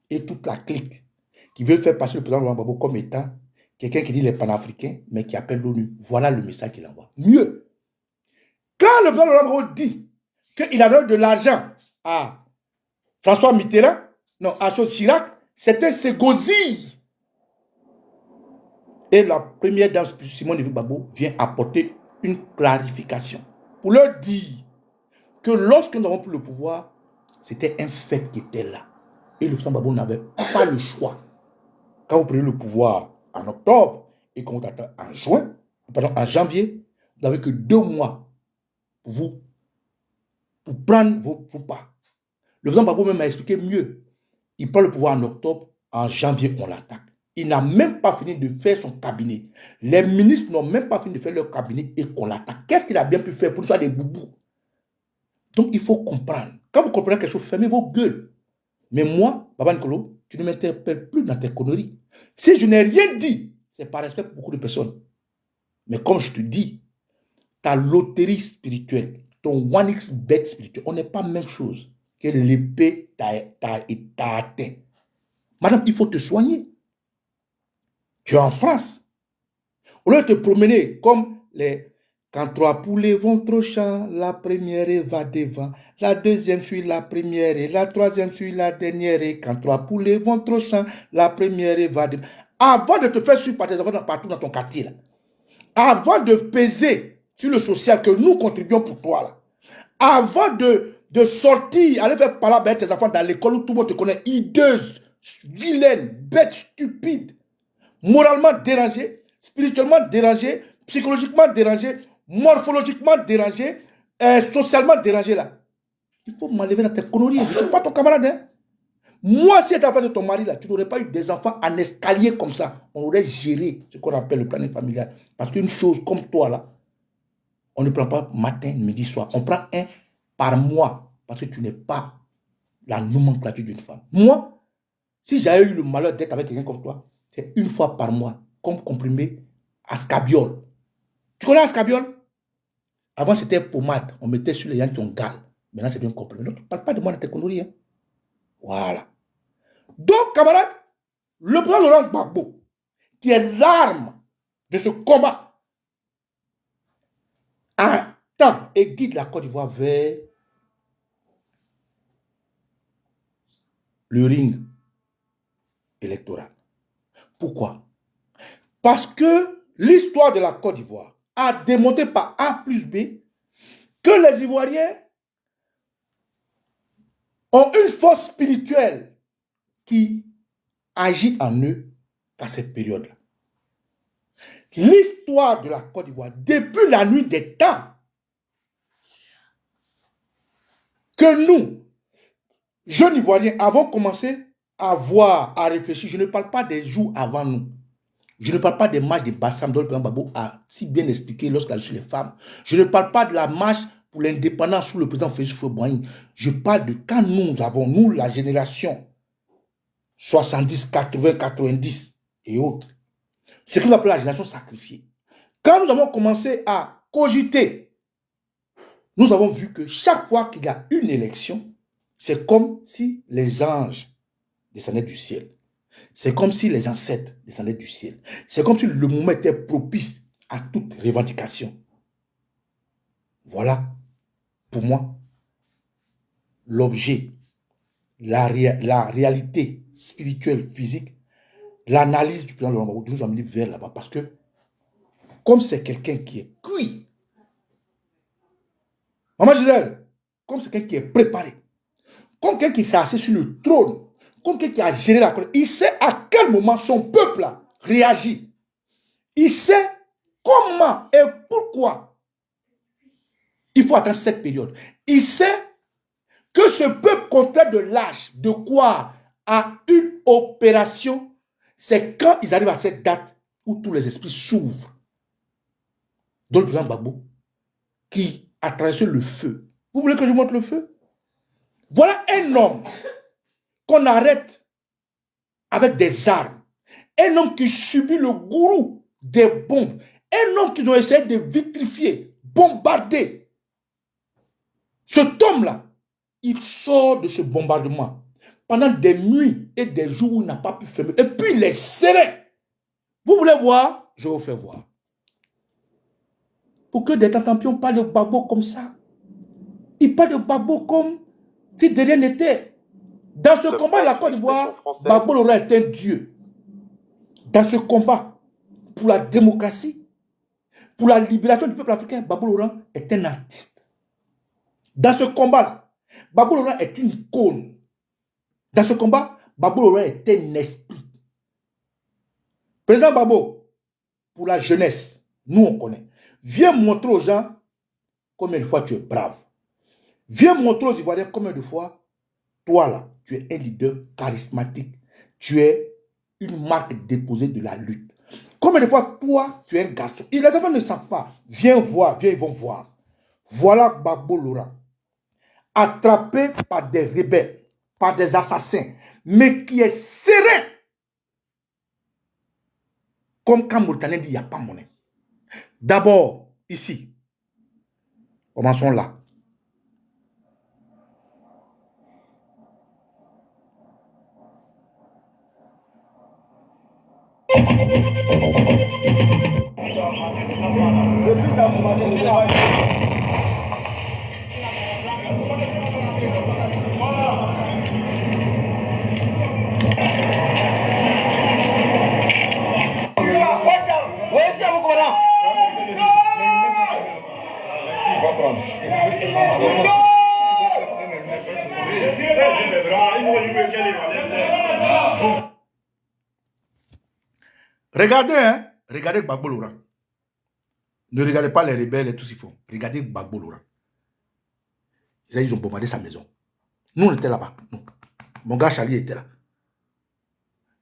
et toute la clique qui veut faire passer le président Laurent Gbagbo comme étant quelqu'un qui dit les panafricains, mais qui appelle l'ONU. Voilà le message qu'il envoie. Mieux, Quand le président Laurent Gbagbo dit qu'il a donné de l'argent à François Mitterrand, non, à Jacques Chirac, c'était Ségozille. Et la première dame, Simone Veil Gbagbo, vient apporter une clarification pour leur dire que lorsque nous avons pris le pouvoir, c'était un fait qui était là. Et le président Gbagbo n'avait pas le choix. Quand vous prenez le pouvoir en octobre et qu'on vous attend en juin, pardon, en janvier, vous n'avez que 2 mois pour prendre vos pas. Le président Gbagbo même m'a expliqué mieux. Il prend le pouvoir en octobre, en janvier, on l'attaque. Il n'a même pas fini de faire son cabinet. Les ministres n'ont même pas fini de faire leur cabinet et qu'on l'attaque. Qu'est-ce qu'il a bien pu faire pour nous faire des boubous? Donc, il faut comprendre. Quand vous comprenez quelque chose, fermez vos gueules. Mais moi, Baba Nicolo, tu ne m'interpelles plus dans tes conneries. Si je n'ai rien dit, c'est par respect pour beaucoup de personnes. Mais comme je te dis, ta loterie spirituelle, ton 1xbet spirituel, on n'est pas la même chose que l'épée t'a atteint. Madame, il faut te soigner. Tu es en France. Au lieu de te promener comme les... Quand 3 poulets vont trop champ, la première va devant, la deuxième suit la première et la troisième suit la dernière. Et quand 3 poulets vont trop champ, la première va devant. Avant de te faire suivre par tes enfants partout dans ton quartier, là, avant de peser sur le social que nous contribuons pour toi, là, avant de sortir, aller faire parler avec tes enfants dans l'école où tout le monde te connaît, hideuse, vilaine, bête, stupide, moralement dérangée, spirituellement dérangée, psychologiquement dérangée, morphologiquement dérangée, socialement dérangée là. Il faut m'enlever dans tes conneries. Je ne suis pas ton camarade. Hein? Moi, si tu étais à la place de ton mari là, tu n'aurais pas eu des enfants en escalier comme ça. On aurait géré ce qu'on appelle le planning familial. Parce qu'une chose comme toi là, on ne prend pas matin, midi, soir. On prend un par mois. Parce que tu n'es pas la nomenclature d'une femme. Moi, si j'avais eu le malheur d'être avec quelqu'un comme toi, c'est une fois par mois, comme comprimé Ascabiol. Tu connais Ascabiol? Avant, c'était pommade. On mettait sur les gens qui ont gale. Maintenant, c'est un comprimé. Donc, tu ne parles pas de moi dans tes conneries. Hein? Voilà. Donc, camarade, le président Laurent Gbagbo, qui est l'arme de ce combat, attend et guide la Côte d'Ivoire vers le ring électoral. Pourquoi? Parce que l'histoire de la Côte d'Ivoire a démontré par A plus B que les Ivoiriens ont une force spirituelle qui agit en eux à cette période-là. L'histoire de la Côte d'Ivoire, depuis la nuit des temps, que nous, jeunes Ivoiriens, avons commencé à voir, à réfléchir. Je ne parle pas des jours avant nous. Je ne parle pas des marches de Bassam dont le président Gbagbo a si bien expliqué lorsqu'il a reçu les femmes. Je ne parle pas de la marche pour l'indépendance sous le président Félix Houphouët-Boigny. Je parle de quand nous avons, nous, la génération 70, 80, 90 et autres, ce que nous appelons la génération sacrifiée. Quand nous avons commencé à cogiter, nous avons vu que chaque fois qu'il y a une élection, c'est comme si les anges descendaient du ciel. C'est comme si les ancêtres descendaient du ciel. C'est comme si le moment était propice à toute revendication. Voilà, pour moi, l'objet, la réalité spirituelle, physique, l'analyse du président Laurent Gbagbo nous amener vers là-bas. Parce que, comme c'est quelqu'un qui est cuit, Maman Gisèle, comme c'est quelqu'un qui est préparé, comme quelqu'un qui s'est assis sur le trône, comme quelqu'un qui a géré la colère, il sait à quel moment son peuple a réagi. Il sait comment et pourquoi il faut attendre cette période. Il sait que ce peuple contraire de l'âge, de quoi à une opération, c'est quand ils arrivent à cette date où tous les esprits s'ouvrent. Donc le président Gbagbo, qui a traversé le feu. Vous voulez que je vous montre le feu? Voilà un homme qu'on arrête avec des armes. Un homme qui subit le gourou des bombes. Un homme qu'ils ont essayé de vitrifier, bombarder. Cet homme-là, il sort de ce bombardement pendant des nuits et des jours où il n'a pas pu fermer. Et puis il est serein. Vous voulez voir? Je vais vous faire voir. pour que des Tatampions parlent de Gbagbo comme ça. Ils parlent de Gbagbo comme si de rien n'était. Dans ce combat de la Côte d'Ivoire, Gbagbo Laurent est un dieu. Dans ce combat pour la démocratie, pour la libération du peuple africain, Gbagbo Laurent est un artiste. Dans ce combat-là, Gbagbo Laurent est une icône. Dans ce combat, Gbagbo Laurent est un esprit. Président Gbagbo, pour la jeunesse, nous on connaît. Viens montrer aux gens combien de fois tu es brave. Viens montrer aux Ivoiriens combien de fois, toi là, tu es un leader charismatique. Tu es une marque déposée de la lutte. Combien de fois, toi, tu es un garçon. Et les enfants ne savent pas. Viens voir, viens, ils vont voir. Voilà Gbagbo Laurent, attrapé par des rebelles, par des assassins, mais qui est serein. Comme quand Mauritanie dit, il n'y a pas monnaie. D'abord, ici, commençons là. Regardez, hein, regardez Gbagbo Laurent. Ne regardez pas les rebelles et tout ce qu'ils font. Regardez Gbagbo Laurent. Ils ont bombardé sa maison. Nous, on était là-bas. Mon gars Charlie était là.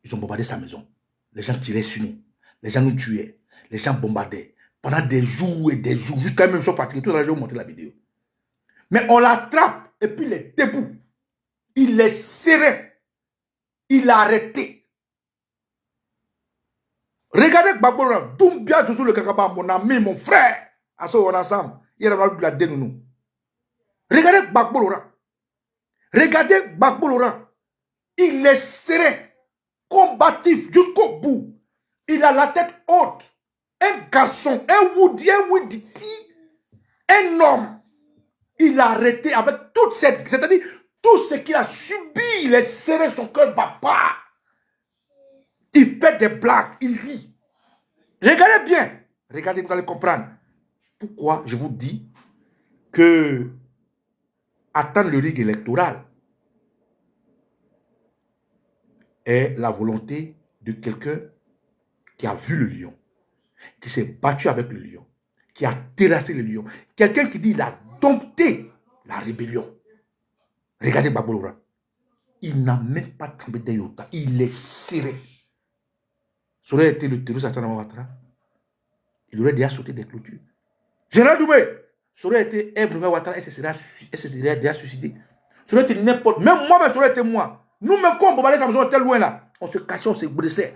Ils ont bombardé sa maison. Les gens tiraient sur nous. Les gens nous tuaient. Les gens bombardaient. Pendant des jours et des jours. Jusqu'à même ils sont fatigués. Tout ça, je vais vous montrer la vidéo. Mais on l'attrape et puis il est debout. Il est serré. Il a arrêté. Regardez Gbagbo Laurent. Doumbia Josu le Kakaba, mon ami, mon frère. À ce moment ensemble. Il a de la dénounou. Regardez Gbagbo Laurent. Regardez Gbagbo Laurent. Il est serré. Combatif jusqu'au bout. Il a la tête haute. Un garçon, un Wooditi, un homme. Il a arrêté avec toute cette... C'est-à-dire, tout ce qu'il a subi, il est serré, son cœur bat pas. Il fait des blagues, il rit. Regardez bien. Regardez, vous allez comprendre. Pourquoi je vous dis que attendre le rig électoral est la volonté de quelqu'un qui a vu le lion, qui s'est battu avec le lion, qui a terrassé le lion. Quelqu'un qui dit qu'il a dompté la rébellion. Regardez Gbagbo Laurent. Il n'a même pas tremblé d'un iota. Il est serré. Ça aurait été le terroriste Alassane Ouattara. Il aurait déjà sauté des clôtures. Général Doubé, ça aurait été Ibrahima Ouattara et se serait déjà suicidé. Ça aurait été n'importe. Même moi, ça aurait été moi. Nous-mêmes, quand on bombardait sa maison, on était loin là. On se cachait, on se blessait.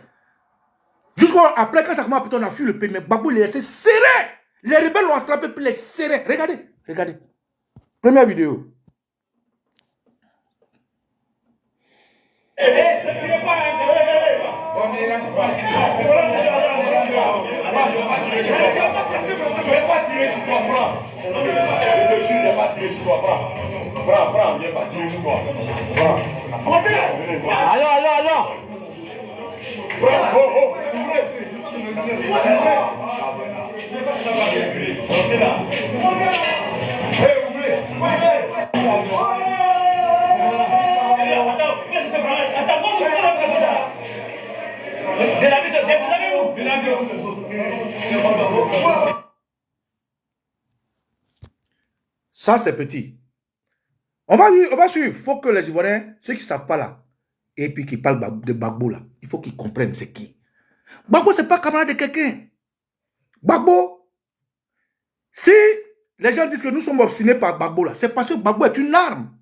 Jusqu'après, quand ça commence à péter, on a fui le pays. Mais Gbagbo, il est resté serré. Les rebelles l'ont attrapé, puis il est serré. Regardez, regardez. Première vidéo. Je vais pas tirer sur toi, prends. Je ne vais pas tirer sur toi, prends. Prends, viens pas tirer sur toi. Prends. Allons. Prends, oh. Ça, c'est petit. On va suivre. Il faut que les Ivoiriens, ceux qui ne savent pas là, et puis qui parlent de Gbagbo là, il faut qu'ils comprennent c'est qui. Gbagbo, ce n'est pas camarade de quelqu'un. Gbagbo, si les gens disent que nous sommes obstinés par Gbagbo là, c'est parce que Gbagbo est une arme.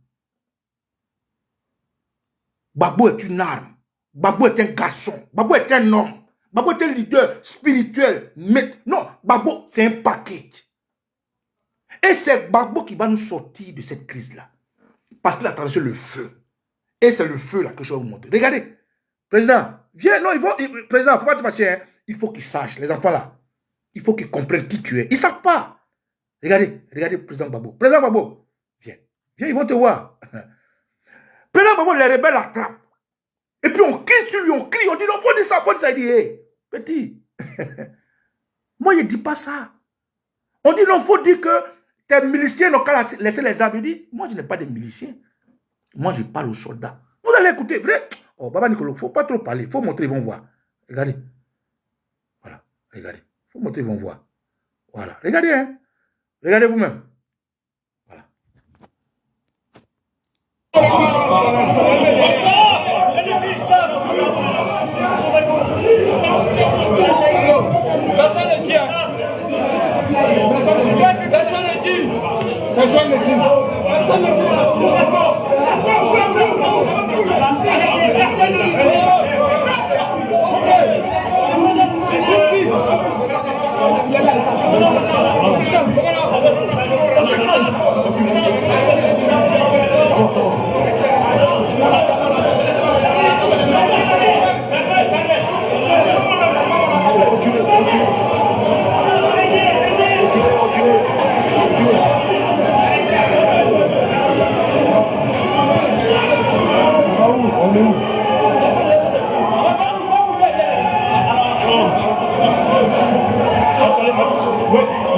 Gbagbo est une arme. Gbagbo est un garçon. Gbagbo est un homme. Gbagbo est un leader spirituel. Mais non, Gbagbo, c'est un package. Et c'est Gbagbo qui va nous sortir de cette crise-là. Parce qu'il a traversé le feu. Et c'est le feu là que je vais vous montrer. Regardez. Président, viens. Non, président, il ne faut pas te fâcher. Hein. Il faut qu'ils sachent, les enfants là. Il faut qu'ils comprennent qui tu es. Ils ne savent pas. Regardez, regardez, président Gbagbo. Président Gbagbo, viens, viens, ils vont te voir. Président Gbagbo, les rebelles l'attrapent. Et puis on crie sur lui, on crie, on dit non, faut dire ça, faut dire ça. Il dit, hey, petit, moi je ne dis pas ça. On dit non, faut dire que tes miliciens n'ont qu'à laisser les armes. Il dit, moi je n'ai pas de miliciens. Moi je parle aux soldats. Vous allez écouter, vrai? Oh, Baba Nicolo, il ne faut pas trop parler, il faut montrer, ils vont voir. Regardez. Voilà, regardez. Il faut montrer, ils vont voir. Voilà, regardez, hein. Regardez vous-même. Voilà. Personne ne dit. Personne ne dit. Personne ne dit.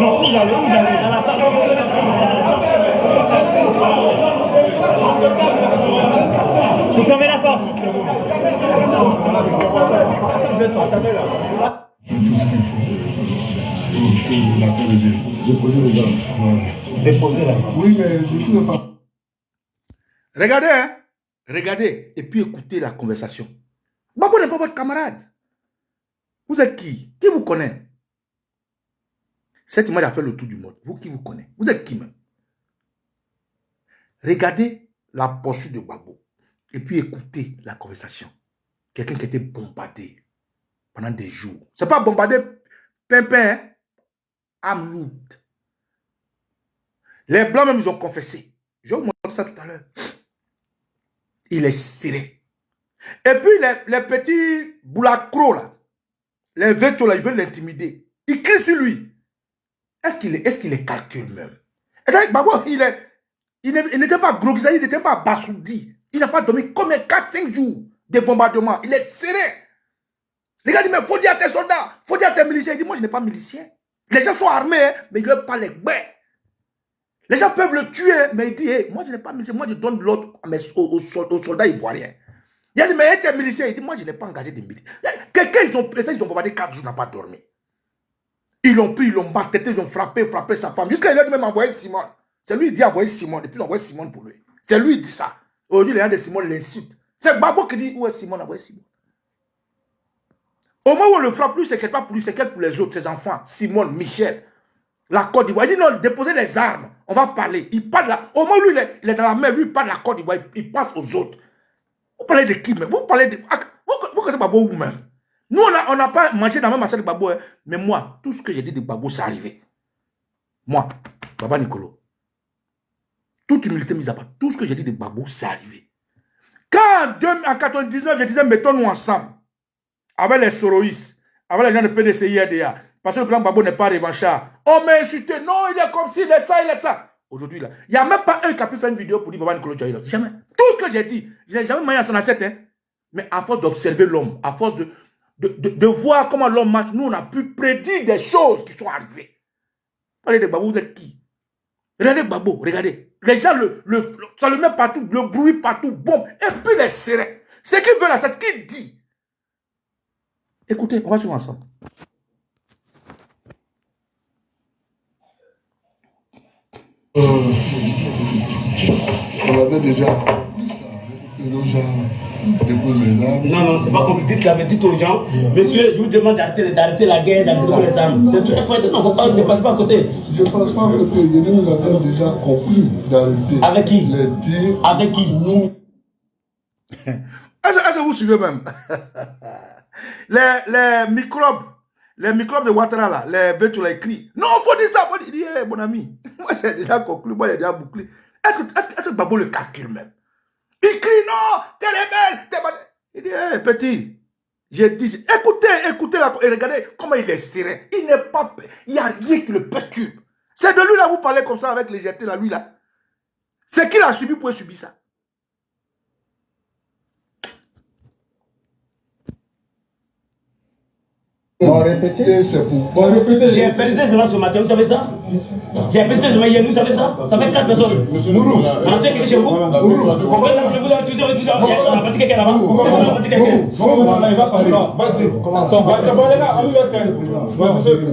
Non, vous allez dans la salle. Vous fermez la porte. Oui, mais je ne pas. Regardez, hein? Regardez, et puis écoutez la conversation. Gbagbo n'est pas votre camarade. Vous êtes qui? Qui vous connaît? Cette image a fait le tour du monde. Vous qui vous connaissez? Vous êtes qui même? Regardez la posture de Gbagbo. Et puis écoutez la conversation. Quelqu'un qui a été bombardé pendant des jours. Ce n'est pas bombardé pimpin, hein? Amnoud. Les Blancs même, ils ont confessé. Je vais vous montrer ça tout à l'heure. Il est serré. Et puis les petits boulacros là, les vétos là, ils veulent l'intimider. Ils crient sur lui. Est-ce qu'il les calcule même? Et donc, Gbagbo, il n'était pas gros, il n'était pas bassoudi. Il n'a pas dormi comme 4-5 jours de bombardement. Il est serré. Les gars disent, mais il faut dire à tes soldats, il faut dire à tes miliciens. Il dit, moi je n'ai pas milicien. Les gens sont armés, hein, mais ils ne leur parlent les gbets. Les gens peuvent le tuer, mais il dit, hey, moi je n'ai pas milicien, moi je donne l'ordre aux soldats ivoiriens. Il a dit, mais tes miliciens, il dit, moi je n'ai pas engagé des miliciens. Quelqu'un, ils ont bombardé 4 jours, n'a pas dormi. Ils l'ont pris, ils l'ont battu, ils ont frappé sa femme. Jusqu'à il a même envoyé Simon. C'est lui qui dit envoyer Simon, et puis il a envoyé Simon pour lui. C'est lui qui dit ça. Aujourd'hui, les gens de Simon l'insultent. C'est Gbagbo qui dit, où est Simon, envoyé Simon. Au moment où on le frappe, lui, c'est quelque part pour lui, c'est quelque pour les autres, ses enfants, Simon, Michel, la Côte d'Ivoire. Il dit non, déposez les armes, on va parler. Il parle là. Au moment où lui, il est dans la mer, lui, il parle de la Côte d'Ivoire, il passe aux autres. Vous parlez de qui même? Vous parlez de. Vous connaissez Gbagbo vous-même? Nous, on n'a pas mangé dans la même assiette de Gbagbo, hein. Mais moi, tout ce que j'ai dit de Gbagbo, c'est arrivé. Moi, Baba Nicolo. Toute humilité mise à part, tout ce que j'ai dit de Gbagbo, c'est arrivé. Quand en 99, je disais, mettons-nous ensemble, avec les Soroïs, avec les gens de PDCI, RDA, parce que le plan Gbagbo n'est pas revanchard. On m'a insulté, non, il est comme ci, il est ça, il est ça. Aujourd'hui, là, il n'y a même pas un qui a pu faire une vidéo pour dire Baba Nicolo Djaïlo. Jamais. Tout ce que j'ai dit, je n'ai jamais manié à son assiette, hein. Mais à force d'observer l'homme, à force de voir comment l'homme marche, nous, on a pu prédire des choses qui sont arrivées. Parlez de Gbagbo, vous êtes qui? Regardez Gbagbo, regardez. Les gens, ça le met partout, le bruit partout, bombe. Et puis les serrés. Ce qu'il veut là, c'est ce qu'il dit. Écoutez, on va suivre ensemble. On avait déjà nos gens déposent les armes. Non, c'est pas comme vous dites là, mais dites aux gens, monsieur, je vous demande d'arrêter la guerre, d'arrêter les armes. C'est tout. Non, ne passe pas à côté. Je ne passe pas à côté. Nous avons déjà conclu d'arrêter. Avec qui? Les tirs. Avec qui? Nous. Est-ce que vous suivez même? les microbes de Ouattara là, les bêtes là écrit. Non, il faut dire ça. Il dit, hey, mon ami, moi j'ai déjà conclu, moi j'ai déjà bouclé. Est-ce que Gbagbo le calcule même? Il crie, non, t'es rebelle, t'es mal. Il dit, hey, petit, j'ai dit, écoutez, et regardez comment il est serré. Il n'y a rien qui le perturbe. C'est de lui là, vous parlez comme ça avec légèreté, là, lui là. C'est qu'il a subi pour subir ça. On répéter, c'est pour. Bon, j'ai appelé ce matin, vous savez ça? J'ai appelé ce matin, vous savez ça? Ça fait 4 personnes. Mourou, on a fait quelque chez vous? Mourou, on a tous on a parti quelqu'un là-bas. On a parti quelqu'un. Il va parler. Vas-y, commençons. C'est bon, les gars, on nous laisse.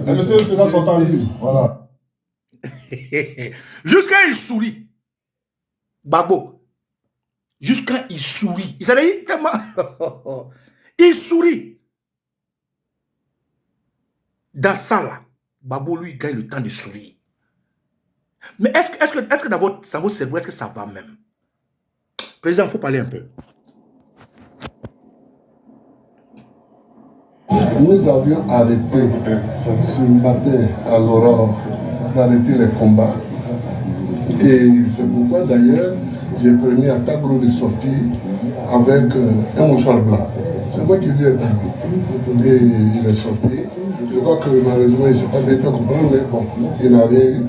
Monsieur, tu vas son temps ici. Voilà. Jusqu'à il sourit. Babo. Jusqu'à il sourit. Il s'est dit tellement. Il sourit. Dans ça là, Babo lui gagne le temps de sourire. Mais est-ce que dans votre cerveau, est-ce que ça va même? Président, il faut parler un peu. Nous avions arrêté ce matin à l'aurore d'arrêter les combats. Et c'est pourquoi d'ailleurs j'ai permis à Tagro de sortir avec un mouchoir blanc. C'est moi qui lui ai dit. Et il est sorti. Je crois que malheureusement il ne s'est pas bien fait comprendre, mais bon, il n'a rien eu.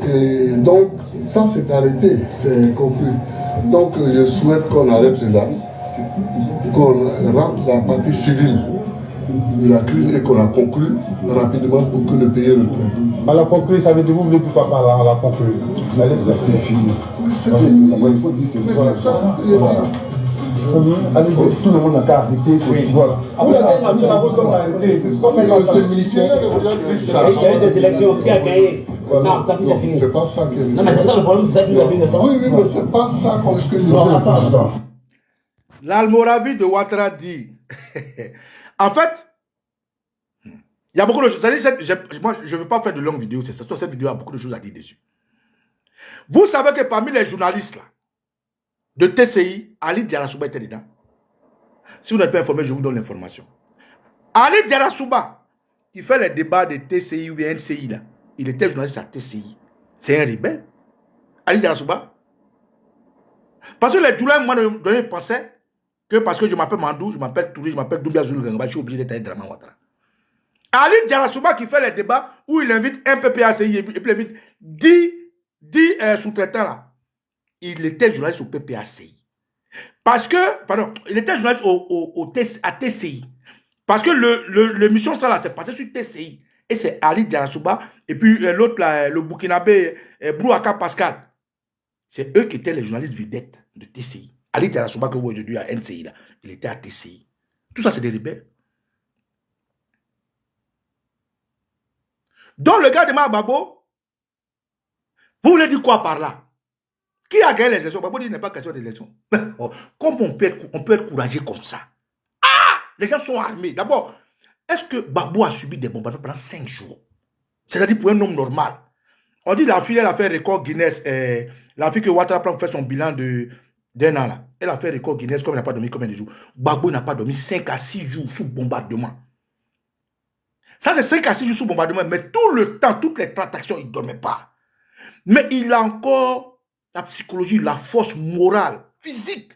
Et donc, ça s'est arrêté, c'est conclu. Donc je souhaite qu'on arrête les armes, qu'on rentre la partie civile de la crise et qu'on la conclue rapidement pour que le pays reprenne. On l'a conclu, ça veut dire vous voulez tout pas par là, on l'a conclu. C'est fini. C'est fini. Il faut dire c'est ça. Allez-y, tout le monde n'a qu'à arrêter. Voilà. Nous avons sommes arrêtés. C'est ce qu'on fait dans le militaire. Il y a eu des élections, qui a gagné? Non, ça c'est fini. C'est pas ça qui est. Non, mais c'est ça le problème, c'est ça qui nous a fait de ça. Oui, mais c'est pas ça qu'on se dit. L'Almoravi de Ouattara dit. En fait, il y a beaucoup de choses. Moi, je ne veux pas faire de longues vidéos. C'est ça. Cette vidéo a beaucoup de choses à dire dessus. Vous savez que parmi les journalistes là, de TCI, Ali Diarasouba était dedans. Si vous n'êtes pas informé, je vous donne l'information. Ali Diarasouba, qui fait les débats de TCI ou NCI là, il était journaliste à TCI. C'est un rebelle. Ali Diarasouba. Parce que les Doulins, moi, pensaient que parce que je m'appelle Mandou, je m'appelle Touré, je m'appelle Doumbia Zulu Gangaba, je suis obligé d'être un Draman Ouattara. Ali Diarasouba qui fait les débats où il invite un PPACI et puis il invite 10 sous-traitants là. Il était journaliste au PPACI. Parce que, pardon, il était journaliste à TCI. Parce que le mission ça là, c'est passé sur TCI. Et c'est Ali Diarasouba et puis l'autre là, le Burkinabé, Brouaka Pascal. C'est eux qui étaient les journalistes vedettes de TCI. Ali Diarasouba que vous voyez aujourd'hui à NCI là, il était à TCI. Tout ça c'est des rebelles. Donc le gars de Babo, vous voulez dire quoi par là? Qui a gagné les élections? Babo dit qu'il n'est pas question d'élection. Comment on peut être courageux comme ça? Ah! Les gens sont armés. D'abord, est-ce que Babo a subi des bombardements pendant 5 jours? C'est-à-dire pour un homme normal. On dit la fille, elle a fait record Guinness. La fille que Ouattara fait son bilan d'un an là. Elle a fait record Guinness comme elle n'a pas dormi combien de jours? Babo n'a pas dormi 5 à 6 jours sous bombardement. Ça, c'est 5 à 6 jours sous bombardement. Mais tout le temps, toutes les transactions, il ne dormait pas. Mais il a encore la psychologie, la force morale, physique,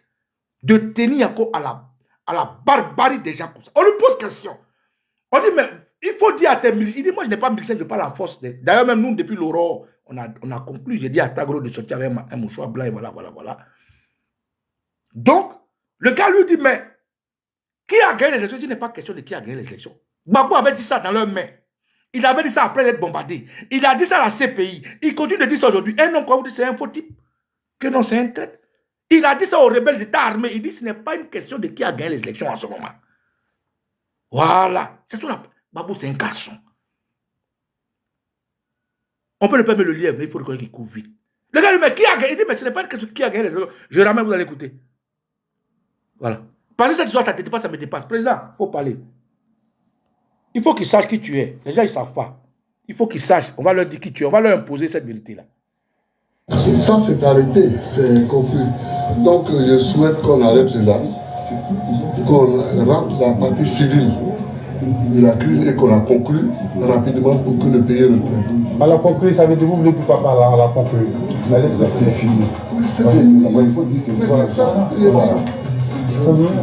de tenir encore à la barbarie des gens comme ça. On lui pose question. On dit, mais il faut dire à tes miliciens. Il dit, moi, je n'ai pas miliciens, je n'ai pas la force. D'ailleurs, même nous, depuis l'aurore, on a conclu. J'ai dit à Tagro de sortir avec un mouchoir blanc et voilà. Donc, le gars lui dit, mais qui a gagné les élections? Il n'est pas question de qui a gagné les élections. Babo avait dit ça dans leurs mains. Il avait dit ça après être bombardé. Il a dit ça à la CPI. Il continue de dire ça aujourd'hui. Un homme, quoi, vous dites, c'est un faux type. Que non, c'est un traître. Il a dit ça aux rebelles d'État armés. Il dit ce n'est pas une question de qui a gagné les élections en ce moment. Voilà. C'est tout. Babo, c'est un garçon. On peut ne pas mettre le lièvre, mais il faut reconnaître qu'il court vite. Le gars lui dit, mais qui a gagné? Il dit, mais ce n'est pas une question de qui a gagné les élections. Je ramène, vous allez écouter. Voilà. Parce que cette histoire, ça ne dépasse, ça me dépasse. Président, il faut parler. Il faut qu'ils sachent qui tu es. Les gens, ils ne savent pas. Il faut qu'ils sachent. On va leur dire qui tu es. On va leur imposer cette vérité-là. Ça s'est arrêté, c'est conclu. Donc je souhaite qu'on arrête les armes, qu'on rentre la partie civile de la crise et qu'on la conclue rapidement pour que le pays reprenne. On l'a conclu, ça veut dire vous voulez tout pas par là, on l'a conclu. C'est fini. C'est fini. Il faut dire c'est ça.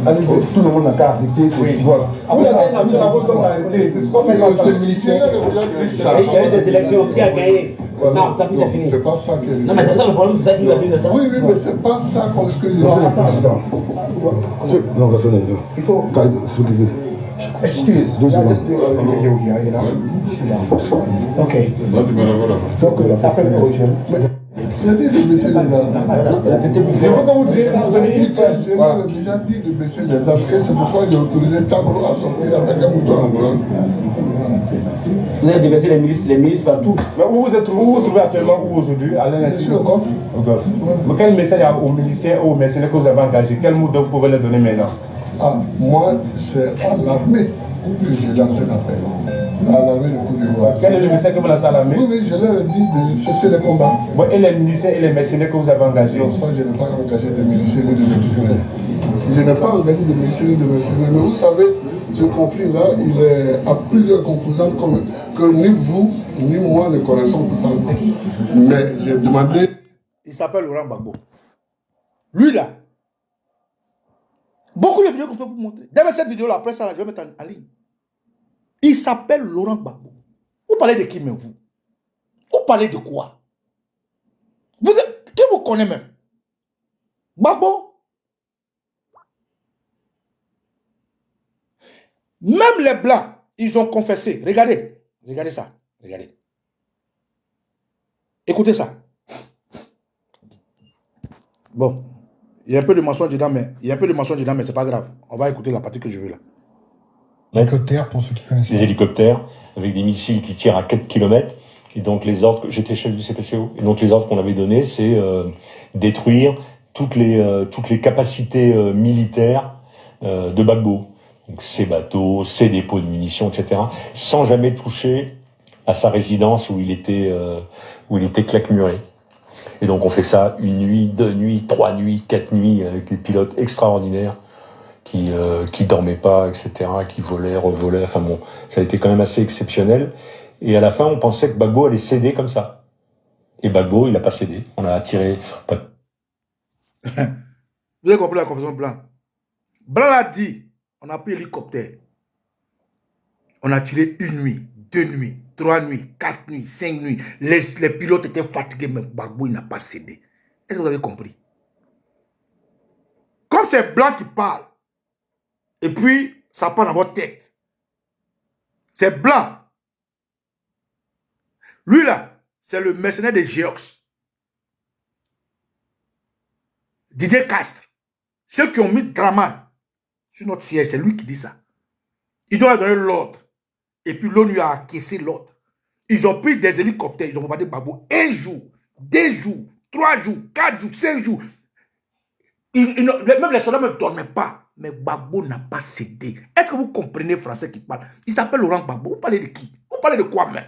Allez-y, tout le monde n'a qu'à arrêter. Voilà. Nous avons sommes arrêtés. C'est ce qu'on fait dans le militaire. Il y a eu des élections, qui a gagné? Voilà. Non, t'as fini. C'est pas ça que... Non, mais c'est ça le problème, c'est ça qui nous a dit de ça. Oui, mais c'est pas ça qu'on ce que je Non, président. Non, attendez, il faut... S'il vous plaît. Excuse, Deux secondes. Ok. Donc, appelle le projet. J'ai dit de baisser les armes. C'est pourquoi vous devez donner une phrase. J'ai déjà dit de baisser les armes. Et c'est pourquoi j'ai autorisé Tabro à sortir avec un mouton en blanc. Vous avez déversé les milices partout. Mais où vous vous trouvez actuellement où aujourd'hui? À Je suis au coffre. Mais quel message aux miliciens ou aux mercenaires que vous avez engagés? Quel mot vous pouvez leur donner maintenant? Ah, moi, c'est à l'armée que j'ai lancé l'appel. À l'armée de Côte d'Ivoire. Quel est le message que vous lancez à l'armée? Oui, je leur ai dit de cesser les combats. Bon, et les miliciens et les mercenaires que vous avez engagés? Non, ça, je n'ai pas engagé de miliciens ni de mercenaires. Je n'ai pas engagé de miliciens ni de mercenaires. Mais vous savez, ce conflit-là, il est à plusieurs composantes que ni vous, ni moi ne connaissons totalement. Mais j'ai demandé... Il s'appelle Laurent Gbagbo. Lui là, beaucoup de vidéos qu'on peut vous montrer. Derrière cette vidéo-là, après ça, je vais mettre en ligne. Il s'appelle Laurent Gbagbo. Vous parlez de qui, même vous? Vous parlez de quoi? Qui vous connaît même? Gbagbo? Même les Blancs, ils ont confessé. Regardez. Regardez ça. Regardez. Écoutez ça. Bon. Il y a un peu de mensonge dedans, mais c'est pas grave. On va écouter la partie que je veux là. Hélicoptère, pour ceux qui connaissent Des hélicoptères avec des missiles qui tirent à 4 km. Et donc les ordres, j'étais chef du CPCO, et donc les ordres qu'on avait donnés, c'est détruire toutes les capacités militaires de Gbagbo. Donc ses bateaux, ses dépôts de munitions, etc. Sans jamais toucher à sa résidence où il était claquemuré. Et donc on fait ça une nuit, 2 nuits, 3 nuits, 4 nuits avec des pilotes extraordinaires qui dormaient pas, etc., qui volaient, revolaient. Enfin bon, ça a été quand même assez exceptionnel. Et à la fin, on pensait que Gbagbo allait céder comme ça. Et Gbagbo, il n'a pas cédé. On a tiré... Vous avez compris la confession de Blanc? Blanc a dit, on a pris l'hélicoptère. On a tiré 1 nuit, 2 nuits, 3 nuits, 4 nuits, 5 nuits. Les pilotes étaient fatigués, mais Gbagbo, il n'a pas cédé. Est-ce que vous avez compris? Comme c'est Blanc qui parle, et puis ça part dans votre tête. C'est Blanc. Lui là, c'est le mercenaire de Geox. Didier Castres. Ceux qui ont mis Draman sur notre siège, c'est lui qui dit ça. Il doit donner l'ordre. Et puis l'ONU a acquiescé l'ordre. Ils ont pris des hélicoptères, ils ont bombardé Gbagbo 1 jour, 2 jours, 3 jours, 4 jours, 5 jours. Même les soldats ne dormaient pas. Mais Gbagbo n'a pas cédé. Est-ce que vous comprenez le français qui parle? Il s'appelle Laurent Gbagbo. Vous parlez de qui? Vous parlez de quoi même?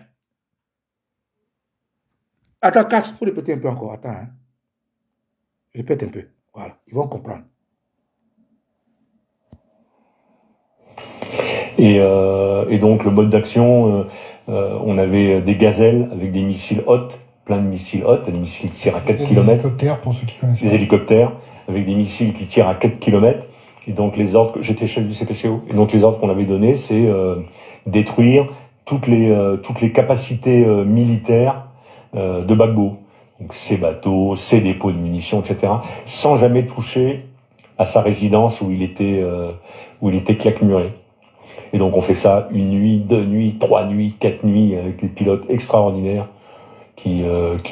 Attends, Castres, il faut répéter un peu encore. Attends. Hein. Répète un peu. Voilà, ils vont comprendre. Et donc le mode d'action, on avait des gazelles avec des missiles Hot, plein de missiles Hot, des missiles qui tirent à 4 km. Des hélicoptères, pour ceux qui connaissent Des hélicoptères avec des missiles qui tirent à 4 km. Et donc les ordres, j'étais chef du CPCO, et donc les ordres qu'on avait donnés, c'est détruire toutes les capacités militaires de Gbagbo. Donc ses bateaux, ses dépôts de munitions, etc. Sans jamais toucher à sa résidence où il était claquemuré. Et donc on fait ça 1 nuit, 2 nuits, 3 nuits, 4 nuits avec des pilotes extraordinaires qui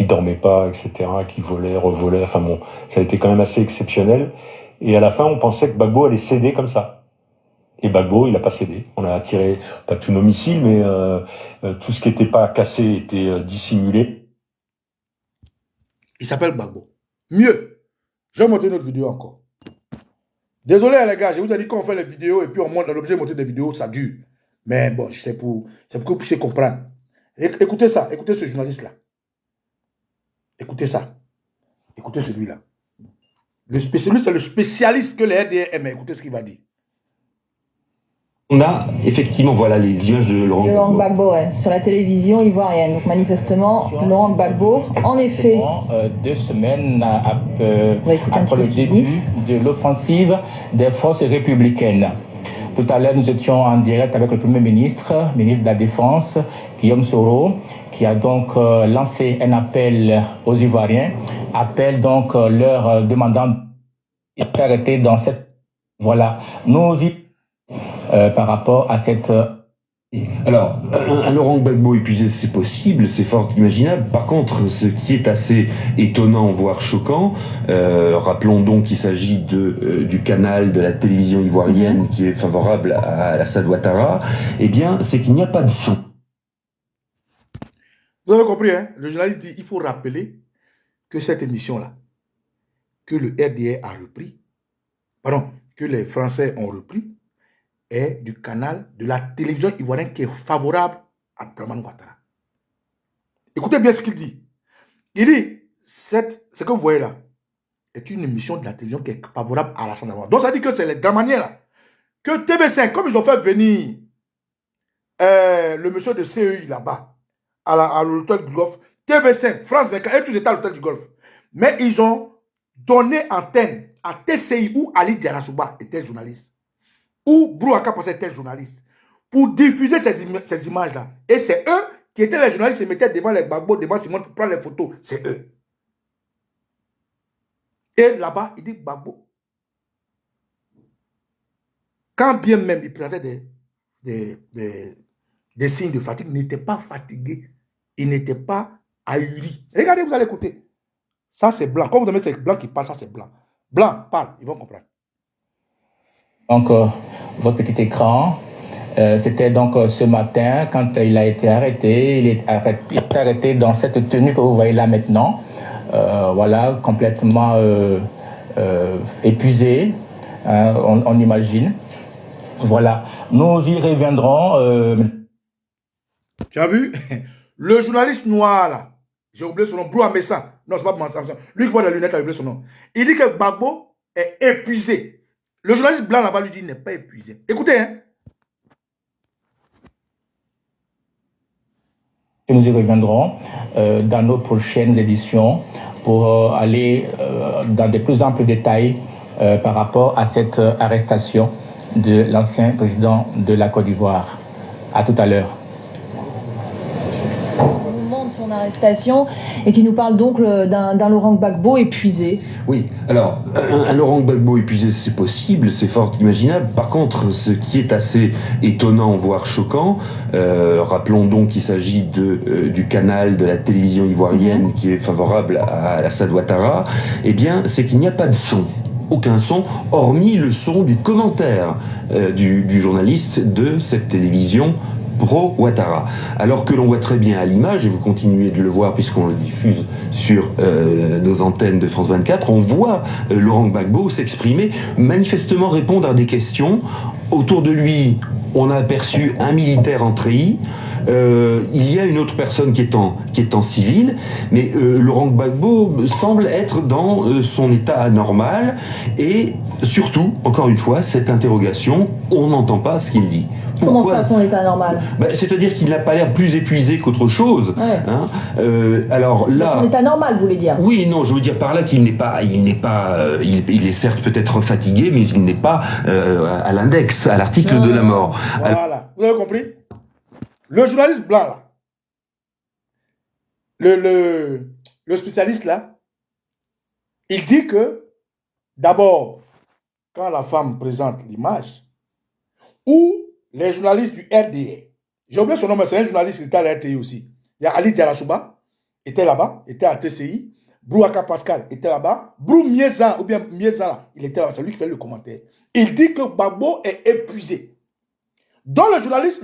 dormaient pas, etc., qui volaient, revolaient. Enfin bon, ça a été quand même assez exceptionnel. Et à la fin, on pensait que Gbagbo allait céder comme ça. Et Gbagbo, il n'a pas cédé. On a tiré, pas tous nos missiles, mais tout ce qui n'était pas cassé était dissimulé. Il s'appelle Gbagbo. Mieux, je vais montrer une autre vidéo encore. Désolé les gars, je vous ai dit qu'on fait les vidéos et puis on monte dans l'objet de monter des vidéos, ça dure. Mais bon, c'est pour que vous puissiez comprendre. Écoutez ça, écoutez ce journaliste-là. Écoutez ça. Écoutez celui-là. Le spécialiste, c'est le spécialiste que les RDR aiment. Écoutez ce qu'il va dire. On a effectivement, voilà les images de Laurent Gbagbo, ouais, sur la télévision ivoirienne. Donc manifestement, Laurent Gbagbo, en effet. 2 semaines après le début de l'offensive des forces républicaines. Tout à l'heure, nous étions en direct avec le Premier ministre, ministre de la Défense, Guillaume Soro, qui a donc lancé un appel aux Ivoiriens, appel donc leur demandant d'être arrêtés dans cette... Voilà, nous y... par rapport à cette... Alors, un Laurent Gbagbo épuisé, c'est possible, c'est fort imaginable. Par contre, ce qui est assez étonnant, voire choquant, rappelons donc qu'il s'agit du canal de la télévision ivoirienne qui est favorable à Alassane Ouattara, eh bien, c'est qu'il n'y a pas de son. Vous avez compris, hein? Le journaliste dit, il faut rappeler que cette émission-là, que le RDA a repris, pardon, que les Français ont repris, est du canal de la télévision ivoirienne qui est favorable à Abdraman Ouattara. Écoutez bien ce qu'il dit. Il dit, ce que vous voyez là, est une émission de la télévision qui est favorable à Alassane Ouattara. Donc ça dit que c'est les Dramaniens là, que TV5, comme ils ont fait venir le monsieur de CEI là-bas, à l'hôtel du Golfe, TV5, France 24, et tous étaient à l'hôtel du Golfe. Mais ils ont donné antenne à TCI où Ali Diarasouba était journaliste. Où Brouaka Passa était journaliste, pour diffuser ces images-là. Et c'est eux qui étaient les journalistes qui se mettaient devant les Gbagbo, devant Simone pour prendre les photos. C'est eux. Et là-bas, il dit Gbagbo. Quand bien même il présentait des signes de fatigue, il n'était pas fatigué. Il n'était pas ahuri. Regardez, vous allez écouter. Ça, c'est blanc. Quand vous demandez c'est blanc qui parle, ça, c'est blanc. Blanc parle, ils vont comprendre. Donc, votre petit écran, c'était donc ce matin, quand il a été arrêté, il est arrêté dans cette tenue que vous voyez là maintenant. Voilà, complètement épuisé, on imagine. Voilà, nous y reviendrons. Tu as vu? Le journaliste noir là, j'ai oublié son nom, Brou Amessa. Non, c'est pas Mansa. Lui qui voit la lunette, il a oublié son nom. Il dit que Gbagbo est épuisé. Le journaliste blanc là-bas lui dit qu'il n'est pas épuisé. Écoutez, hein. Nous y reviendrons dans nos prochaines éditions pour aller dans de plus amples détails par rapport à cette arrestation de l'ancien président de la Côte d'Ivoire. À tout à l'heure. Son arrestation et qui nous parle donc d'un Laurent Gbagbo épuisé. Oui, alors, un Laurent Gbagbo épuisé, c'est possible, c'est fort imaginable. Par contre, ce qui est assez étonnant, voire choquant, rappelons donc qu'il s'agit du canal de la télévision ivoirienne qui est favorable à Alassane Ouattara, eh bien, c'est qu'il n'y a pas de son. Aucun son, hormis le son du commentaire du journaliste de cette télévision pro-Ouattara. Alors que l'on voit très bien à l'image, et vous continuez de le voir puisqu'on le diffuse sur nos antennes de France 24, on voit Laurent Gbagbo s'exprimer, manifestement répondre à des questions. Autour de lui, on a aperçu un militaire en treillis. Il y a une autre personne qui est en civil, mais Laurent Gbagbo semble être dans son état anormal, et surtout, encore une fois, cette interrogation, on n'entend pas ce qu'il dit. Pourquoi? Comment ça, son état normal? C'est-à-dire qu'il n'a pas l'air plus épuisé qu'autre chose. Ouais. Hein. Alors là, son état normal, vous voulez dire? Oui, non, je veux dire par là qu'il n'est pas, il est certes peut-être fatigué, mais il n'est pas à l'index, à l'article de la mort. Voilà, vous avez compris? Le journaliste blanc là, le spécialiste là, il dit que d'abord, quand la femme présente l'image, ou les journalistes du RDA, j'ai oublié son nom, mais c'est un journaliste qui était à la RTI aussi. Il y a Ali Diarasouba, était là-bas, était à TCI. Brouaka Pascal était là-bas. Brou Mieza, ou bien Mieza, là, il était là-bas, c'est lui qui fait le commentaire. Il dit que Gbagbo est épuisé. Dans le journaliste,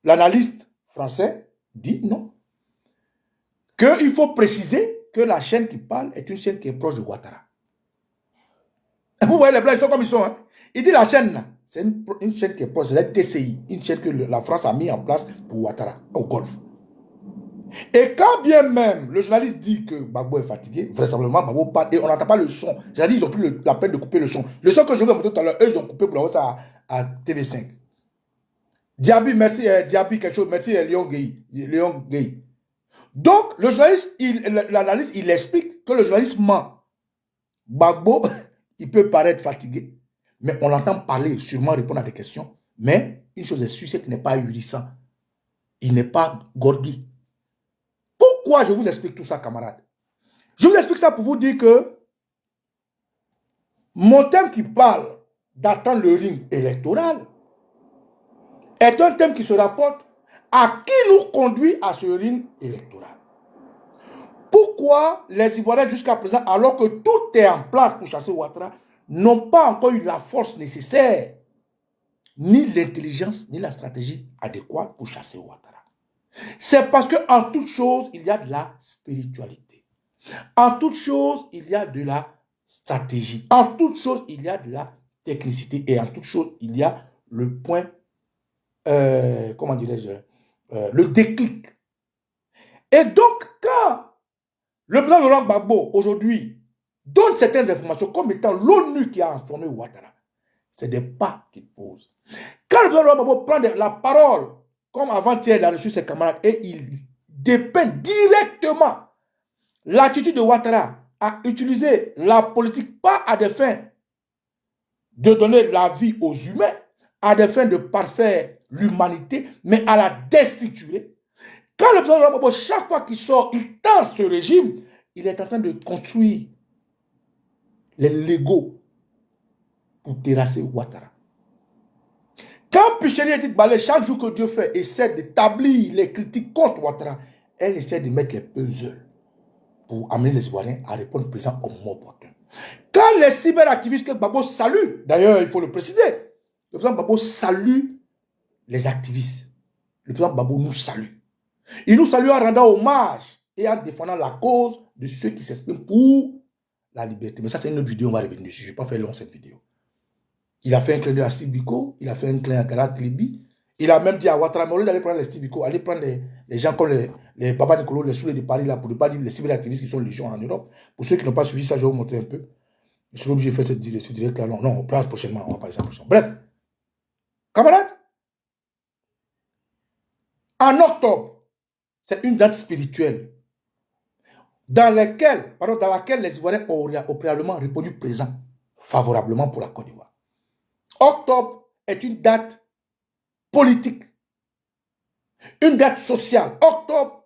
l'analyste français dit non. Qu'il faut préciser que la chaîne qui parle est une chaîne qui est proche de Ouattara. Vous voyez les blancs, ils sont comme ils sont. Hein? Il dit la chaîne là, c'est une chaîne qui est proche, c'est la TCI, une chaîne que la France a mis en place pour Ouattara, au Golfe. Et quand bien même le journaliste dit que Gbagbo est fatigué, vraisemblablement Gbagbo parle et on n'entend pas le son. C'est-à-dire ils ont pris la peine de couper le son. Le son que je vous ai montré tout à l'heure, eux ils ont coupé pour l'envoyer ça à TV5. Diaby, merci, Diaby quelque chose, merci Léon Gueye. Donc le journaliste, l'analyste, il explique que le journaliste ment. Gbagbo, il peut paraître fatigué, mais on l'entend parler, sûrement répondre à des questions. Mais une chose est sûre, c'est qu'il n'est pas ahurissant. Il n'est pas Gorgui. Pourquoi je vous explique tout ça, camarades? Je vous explique ça pour vous dire que mon thème qui parle d'attendre le ring électoral est un thème qui se rapporte à qui nous conduit à ce ring électoral. Pourquoi les Ivoiriens jusqu'à présent, alors que tout est en place pour chasser Ouattara, n'ont pas encore eu la force nécessaire, ni l'intelligence, ni la stratégie adéquate pour chasser Ouattara? C'est parce qu'en toute chose, il y a de la spiritualité. En toute chose, il y a de la stratégie. En toute chose, il y a de la technicité. Et en toute chose, il y a le point, comment dirais-je, le déclic. Et donc, quand le président Laurent Gbagbo, aujourd'hui, donne certaines informations comme étant l'ONU qui a informé Ouattara, c'est des pas qu'il pose. Quand le président Laurent Gbagbo prend la parole, comme avant-hier, il a reçu ses camarades, et il dépeint directement l'attitude de Ouattara à utiliser la politique, pas à des fins de donner la vie aux humains, à des fins de parfaire l'humanité, mais à la déstructurer. Quand le président Laurent Gbagbo, chaque fois qu'il sort, il tend ce régime, il est en train de construire les Legos pour terrasser Ouattara. Quand Picheli Edith Balé, chaque jour que Dieu fait, essaie d'établir les critiques contre Ouattara, elle essaie de mettre les puzzles pour amener les Ivoiriens à répondre présent au moment opportun. Quand les cyberactivistes que Gbagbo salue, d'ailleurs il faut le préciser, le président Gbagbo salue les activistes. Le président Gbagbo nous salue. Il nous salue en rendant hommage et en défendant la cause de ceux qui s'expriment pour la liberté. Mais ça, c'est une autre vidéo, on va revenir dessus. Je ne vais pas faire long cette vidéo. Il a fait un clin d'œil à Sibiko, il a fait un clin d'œil à Galat Libi. Il a même dit à Ouattara, mais au lieu d'aller prendre les Sibiko, allez prendre les gens comme les Baba Nicolo, les Soulés de Paris, là, pour ne pas dire les cyberactivistes qui sont légion en Europe. Pour ceux qui n'ont pas suivi ça, je vais vous montrer un peu. Je suis obligé de faire ce direct là. Non, on place prochainement, on va parler ça prochainement. Bref, camarades, en octobre, c'est une date spirituelle dans laquelle les Ivoiriens ont préalablement répondu présent favorablement pour la Côte d'Ivoire. Octobre est une date politique, une date sociale. Octobre,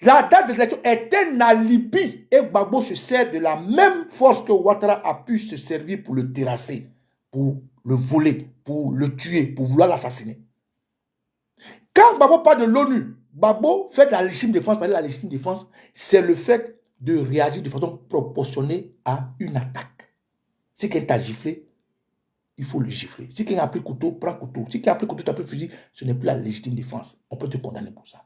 la date des élections est un alibi et Gbagbo se sert de la même force que Ouattara a pu se servir pour le terrasser, pour le voler, pour le tuer, pour vouloir l'assassiner. Quand Gbagbo parle de l'ONU, Gbagbo fait la légitime défense. La légitime défense, c'est le fait de réagir de façon proportionnée à une attaque. Si quelqu'un t'a giflé, il faut le gifler. Si quelqu'un a pris couteau, prends couteau. Si quelqu'un a pris couteau, tu as pris fusil, ce n'est plus la légitime défense. On peut te condamner pour ça.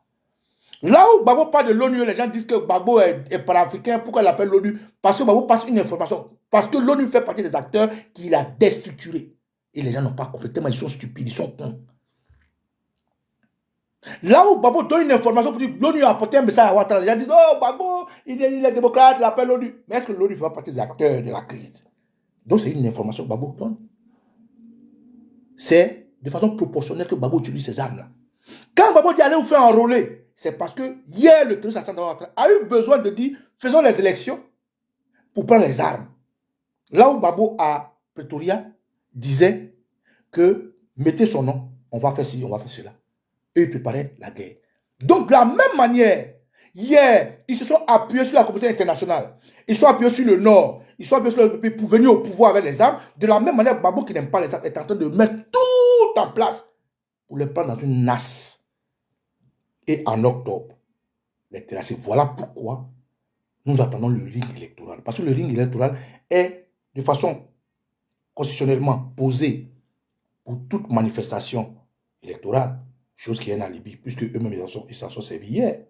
Là où Gbagbo parle de l'ONU, les gens disent que Gbagbo est panafricain. Pourquoi il appelle l'ONU? Parce que Gbagbo passe une information. Parce que l'ONU fait partie des acteurs qu'il a déstructurés. Et les gens n'ont pas compris. Tellement ils sont stupides, ils sont cons. Là où Gbagbo donne une information pour dire que l'ONU a apporté un message à Ouattara, les gens disent oh, Gbagbo, il est démocrate, il appelle l'ONU. Mais est-ce que l'ONU fait partie des acteurs de la crise? Donc c'est une information que Gbagbo donne. C'est de façon proportionnelle que Gbagbo utilise ces armes-là. Quand Gbagbo dit allez vous faire enrôler, c'est parce que hier le terroriste a eu besoin de dire faisons les élections pour prendre les armes. Là où Gbagbo à Pretoria disait que mettez son nom, on va faire ci, on va faire cela. Et ils préparaient la guerre. Donc de la même manière, hier, ils se sont appuyés sur la communauté internationale. Ils sont appuyés sur le Nord. Ils sont appuyés sur le pays pour venir au pouvoir avec les armes. De la même manière, Gbagbo qui n'aime pas les armes est en train de mettre tout en place pour les prendre dans une nasse. Et en octobre, les terrasser. Voilà pourquoi nous attendons le ring électoral. Parce que le ring électoral est de façon constitutionnellement posé pour toute manifestation électorale. Chose qui est un alibi, puisque eux-mêmes ils s'en sont servis hier.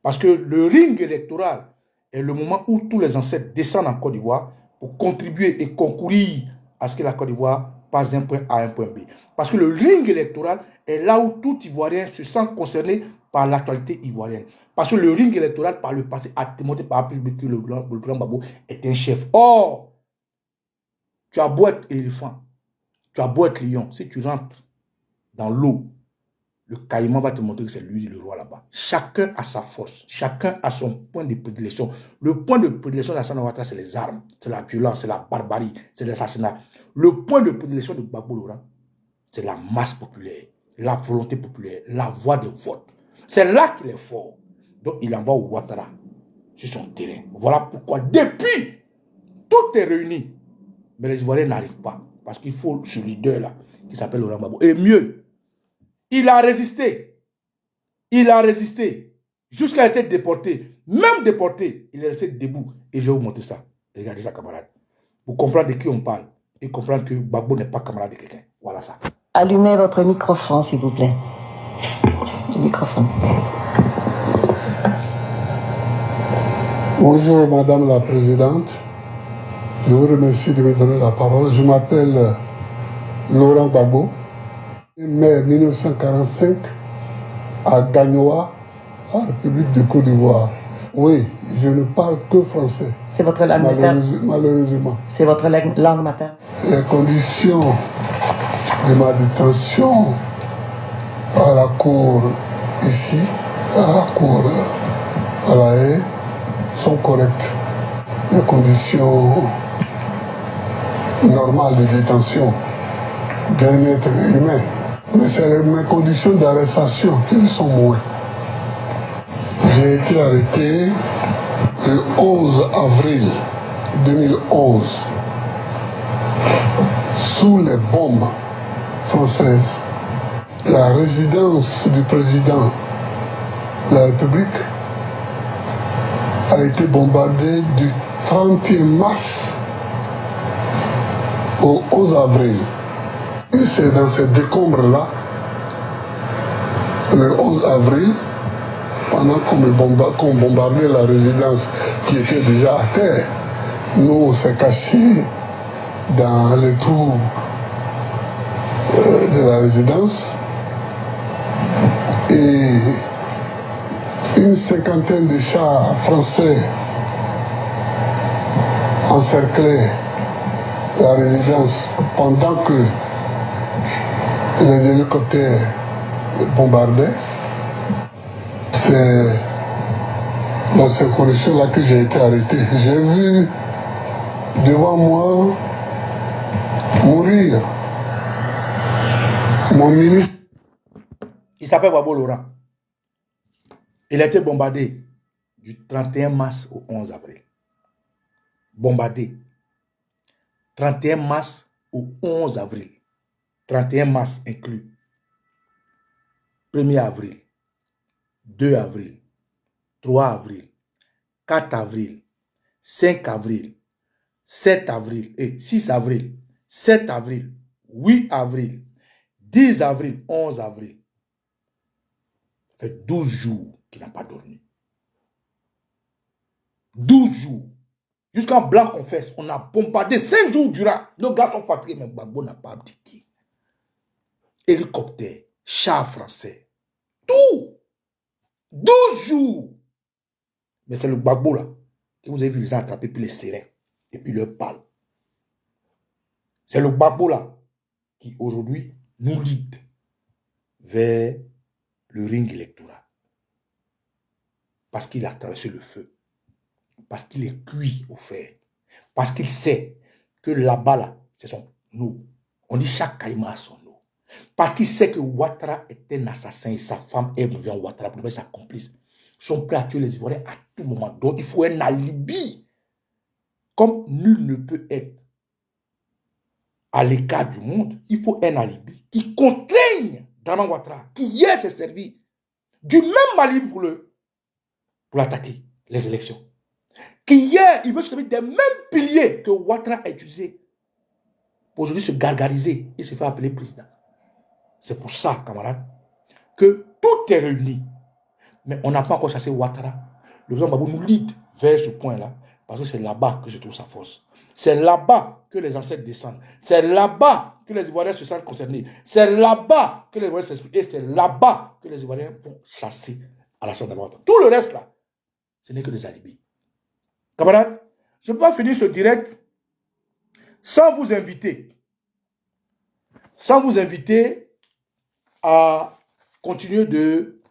Parce que le ring électoral est le moment où tous les ancêtres descendent en Côte d'Ivoire pour contribuer et concourir à ce que la Côte d'Ivoire passe d'un point A à un point B. Parce que le ring électoral est là où tout Ivoirien se sent concerné par l'actualité ivoirienne. Parce que le ring électoral, par le passé, a démontré par plus que le président Gbagbo est un chef. Or, tu as beau être éléphant, tu as beau être lion, si tu rentres dans l'eau, le caïman va te montrer que c'est lui le roi là-bas. Chacun a sa force. Chacun a son point de prédilection. Le point de prédilection d'Alassane Ouattara, c'est les armes, c'est la violence, c'est la barbarie, c'est l'assassinat. Le point de prédilection de Gbagbo Laurent, c'est la masse populaire, la volonté populaire, la voix des votes. C'est là qu'il est fort. Donc, il envoie Ouattara sur son terrain. Voilà pourquoi, depuis, tout est réuni. Mais les Ivoiriens n'arrivent pas. Parce qu'il faut ce leader-là, qui s'appelle Laurent Gbagbo. Et mieux, il a résisté. Il a résisté. Jusqu'à être déporté. Même déporté, il est resté debout. Et je vais vous montrer ça. Regardez ça, camarade. Pour comprendre de qui on parle. Et comprendre que Gbagbo n'est pas camarade de quelqu'un. Voilà ça. Allumez votre microphone, s'il vous plaît. Le microphone. Bonjour Madame la Présidente. Je vous remercie de me donner la parole. Je m'appelle Laurent Gbagbo. Mai 1945 à Gagnoa, en République de Côte d'Ivoire. Oui, je ne parle que français. C'est votre langue maternelle. Malheureusement. C'est votre langue maternelle. Les conditions de ma détention à la cour ici, à la cour à La Haye, sont correctes. Les conditions normales de détention d'un être humain. Mais c'est mes conditions d'arrestation qui sont moins. J'ai été arrêté le 11 avril 2011 sous les bombes françaises. La résidence du président de la République a été bombardée du 31 mars au 11 avril. Et c'est dans ces décombres-là, le 11 avril, pendant qu'on bombardait la résidence qui était déjà à terre, nous on s'est cachés dans les trous de la résidence et une cinquantaine de chars français encerclaient la résidence pendant que les hélicoptères bombardaient. C'est dans ces conditions-là que j'ai été arrêté. J'ai vu devant moi mourir mon ministre. Il s'appelle Gbagbo Laurent. Il a été bombardé du 31 mars au 11 avril. Bombardé. 31 mars au 11 avril. 31 mars inclus. 1er avril. 2 avril. 3 avril. 4 avril. 5 avril. 7 avril. Et 6 avril. 7 avril. 8 avril. 10 avril. 11 avril. Ça fait 12 jours qu'il n'a pas dormi. 12 jours. Jusqu'en blanc confesse, on a bombardé 5 jours durant. Nos gars sont fatigués, mais Gbagbo n'a pas abdiqué. Hélicoptère, char français, tout. 12 jours. Mais c'est le Gbagbo là, que vous avez vu les gens attraper, puis les serrer, et puis leur parle. C'est le Gbagbo là, qui aujourd'hui nous lead vers le ring électoral. Parce qu'il a traversé le feu. Parce qu'il est cuit au fer. Parce qu'il sait que là-bas, là, c'est son eau. On dit chaque caïman a son eau. Parce qu'il sait que Ouattara est un assassin et sa femme est Viviane Ouattara pour sa complice. Ils sont prêts à tuer les Ivoiriens à tout moment. Donc il faut un alibi. Comme nul ne peut être à l'écart du monde, il faut un alibi qui contraigne Draman Ouattara, qui hier s'est servi du même alibi pour l'attaquer, les élections. Qui hier, il veut se servir des mêmes piliers que Ouattara a utilisés pour aujourd'hui se gargariser et se faire appeler président. C'est pour ça, camarades, que tout est réuni. Mais on n'a pas encore chassé Ouattara. Le président Gbagbo nous lead vers ce point-là, parce que c'est là-bas que je trouve sa force. C'est là-bas que les ancêtres descendent. C'est là-bas que les Ivoiriens se sentent concernés. C'est là-bas que les Ivoiriens s'expriment. Et c'est là-bas que les Ivoiriens vont chasser à la sorte de Ouattara. Tout le reste, là, ce n'est que des alibis. Camarades, je ne peux pas finir ce direct sans vous inviter à continuer de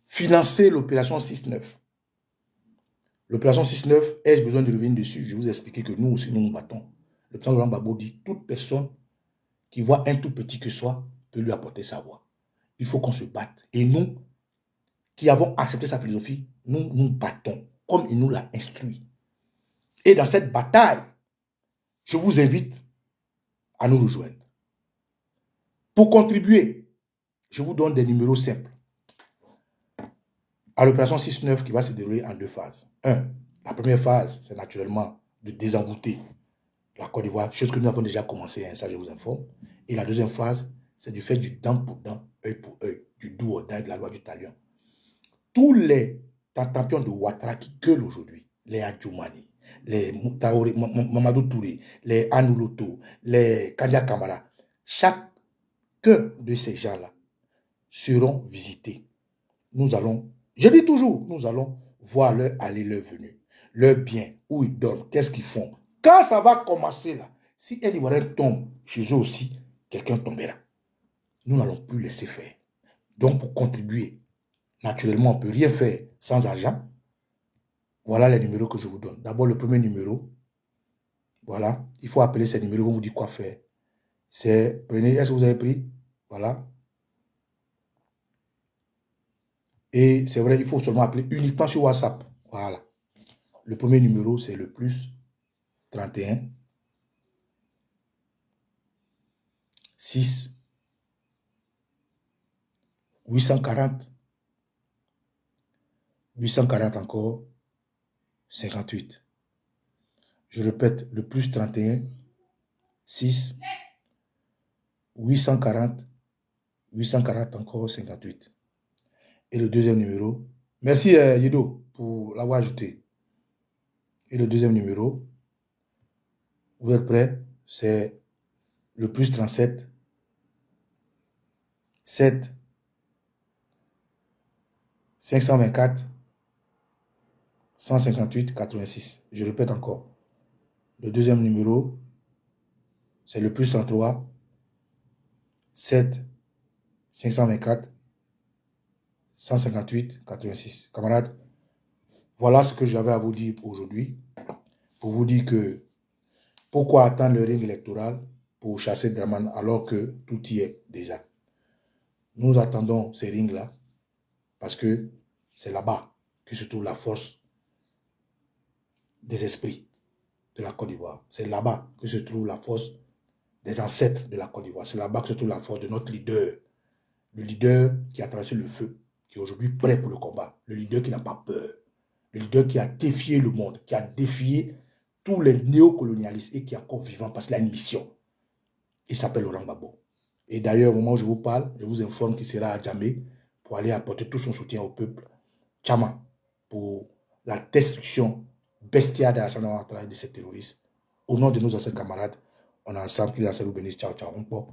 financer l'opération 6-9. L'opération 6-9, ai-je besoin de revenir dessus? Je vais vous expliquer que nous aussi, nous nous battons. le président Laurent Gbagbo dit, toute personne qui voit un tout petit que soit peut lui apporter sa voix. Il faut qu'on se batte. Et nous, qui avons accepté sa philosophie, nous nous battons comme il nous l'a instruit. Et dans cette bataille, je vous invite à nous rejoindre. Pour contribuer, je vous donne des numéros simples. À l'opération 6-9 qui va se dérouler en 2 phases. 1. La première phase, c'est naturellement de désengoutter la Côte d'Ivoire, chose que nous avons déjà commencé, hein, ça je vous informe. Et la deuxième phase, c'est du fait du dent pour dent, œil pour œil, du do or die de la loi du talion. Tous les champions de Ouattara qui gueulent aujourd'hui, les Adjoumani, les Mamadou Touré, les Anouloto, les Kandia Kamara, chacun de ces gens-là seront visités. Nous allons, je dis toujours, nous allons voir leur aller, leur venue, leur bien, où ils dorment, qu'est-ce qu'ils font. Quand ça va commencer là, si un Ivoirien tombe chez eux aussi, quelqu'un tombera. Nous n'allons plus laisser faire. Donc pour contribuer, naturellement, on ne peut rien faire sans argent. Voilà les numéros que je vous donne. D'abord, le premier numéro. Voilà. Il faut appeler ces numéros. On vous dit quoi faire. C'est, prenez, est-ce que vous avez pris? Voilà. Et c'est vrai, il faut seulement appeler uniquement sur WhatsApp. Voilà. Le premier numéro, c'est le plus 31 6 840 encore 58. Je répète, le plus 31 6 840 encore 58. Et le deuxième numéro, merci Yido pour l'avoir ajouté. Et le deuxième numéro, vous êtes prêts? C'est le plus 37 7 524 158 86. Je répète encore. Le deuxième numéro, c'est le plus 33 7 524 158 86. Camarades, voilà ce que j'avais à vous dire aujourd'hui. Pour vous dire que pourquoi attendre le ring électoral pour chasser Draman alors que tout y est déjà. Nous attendons ces rings-là parce que c'est là-bas que se trouve la force des esprits de la Côte d'Ivoire. C'est là-bas que se trouve la force des ancêtres de la Côte d'Ivoire. C'est là-bas que se trouve la force de notre leader. Le leader qui a traversé le feu, qui est aujourd'hui prêt pour le combat. Le leader qui n'a pas peur. Le leader qui a défié le monde, qui a défié tous les néocolonialistes et qui est encore vivant parce qu'il a une mission. Il s'appelle Laurent Gbagbo. Et d'ailleurs, au moment où je vous parle, je vous informe qu'il sera à Djamé pour aller apporter tout son soutien au peuple Tchama pour la destruction bestiale de la de ces terroristes. Au nom de nos anciens camarades, on est ensemble, qu'il y a bénisse. Ciao, ciao. On peut.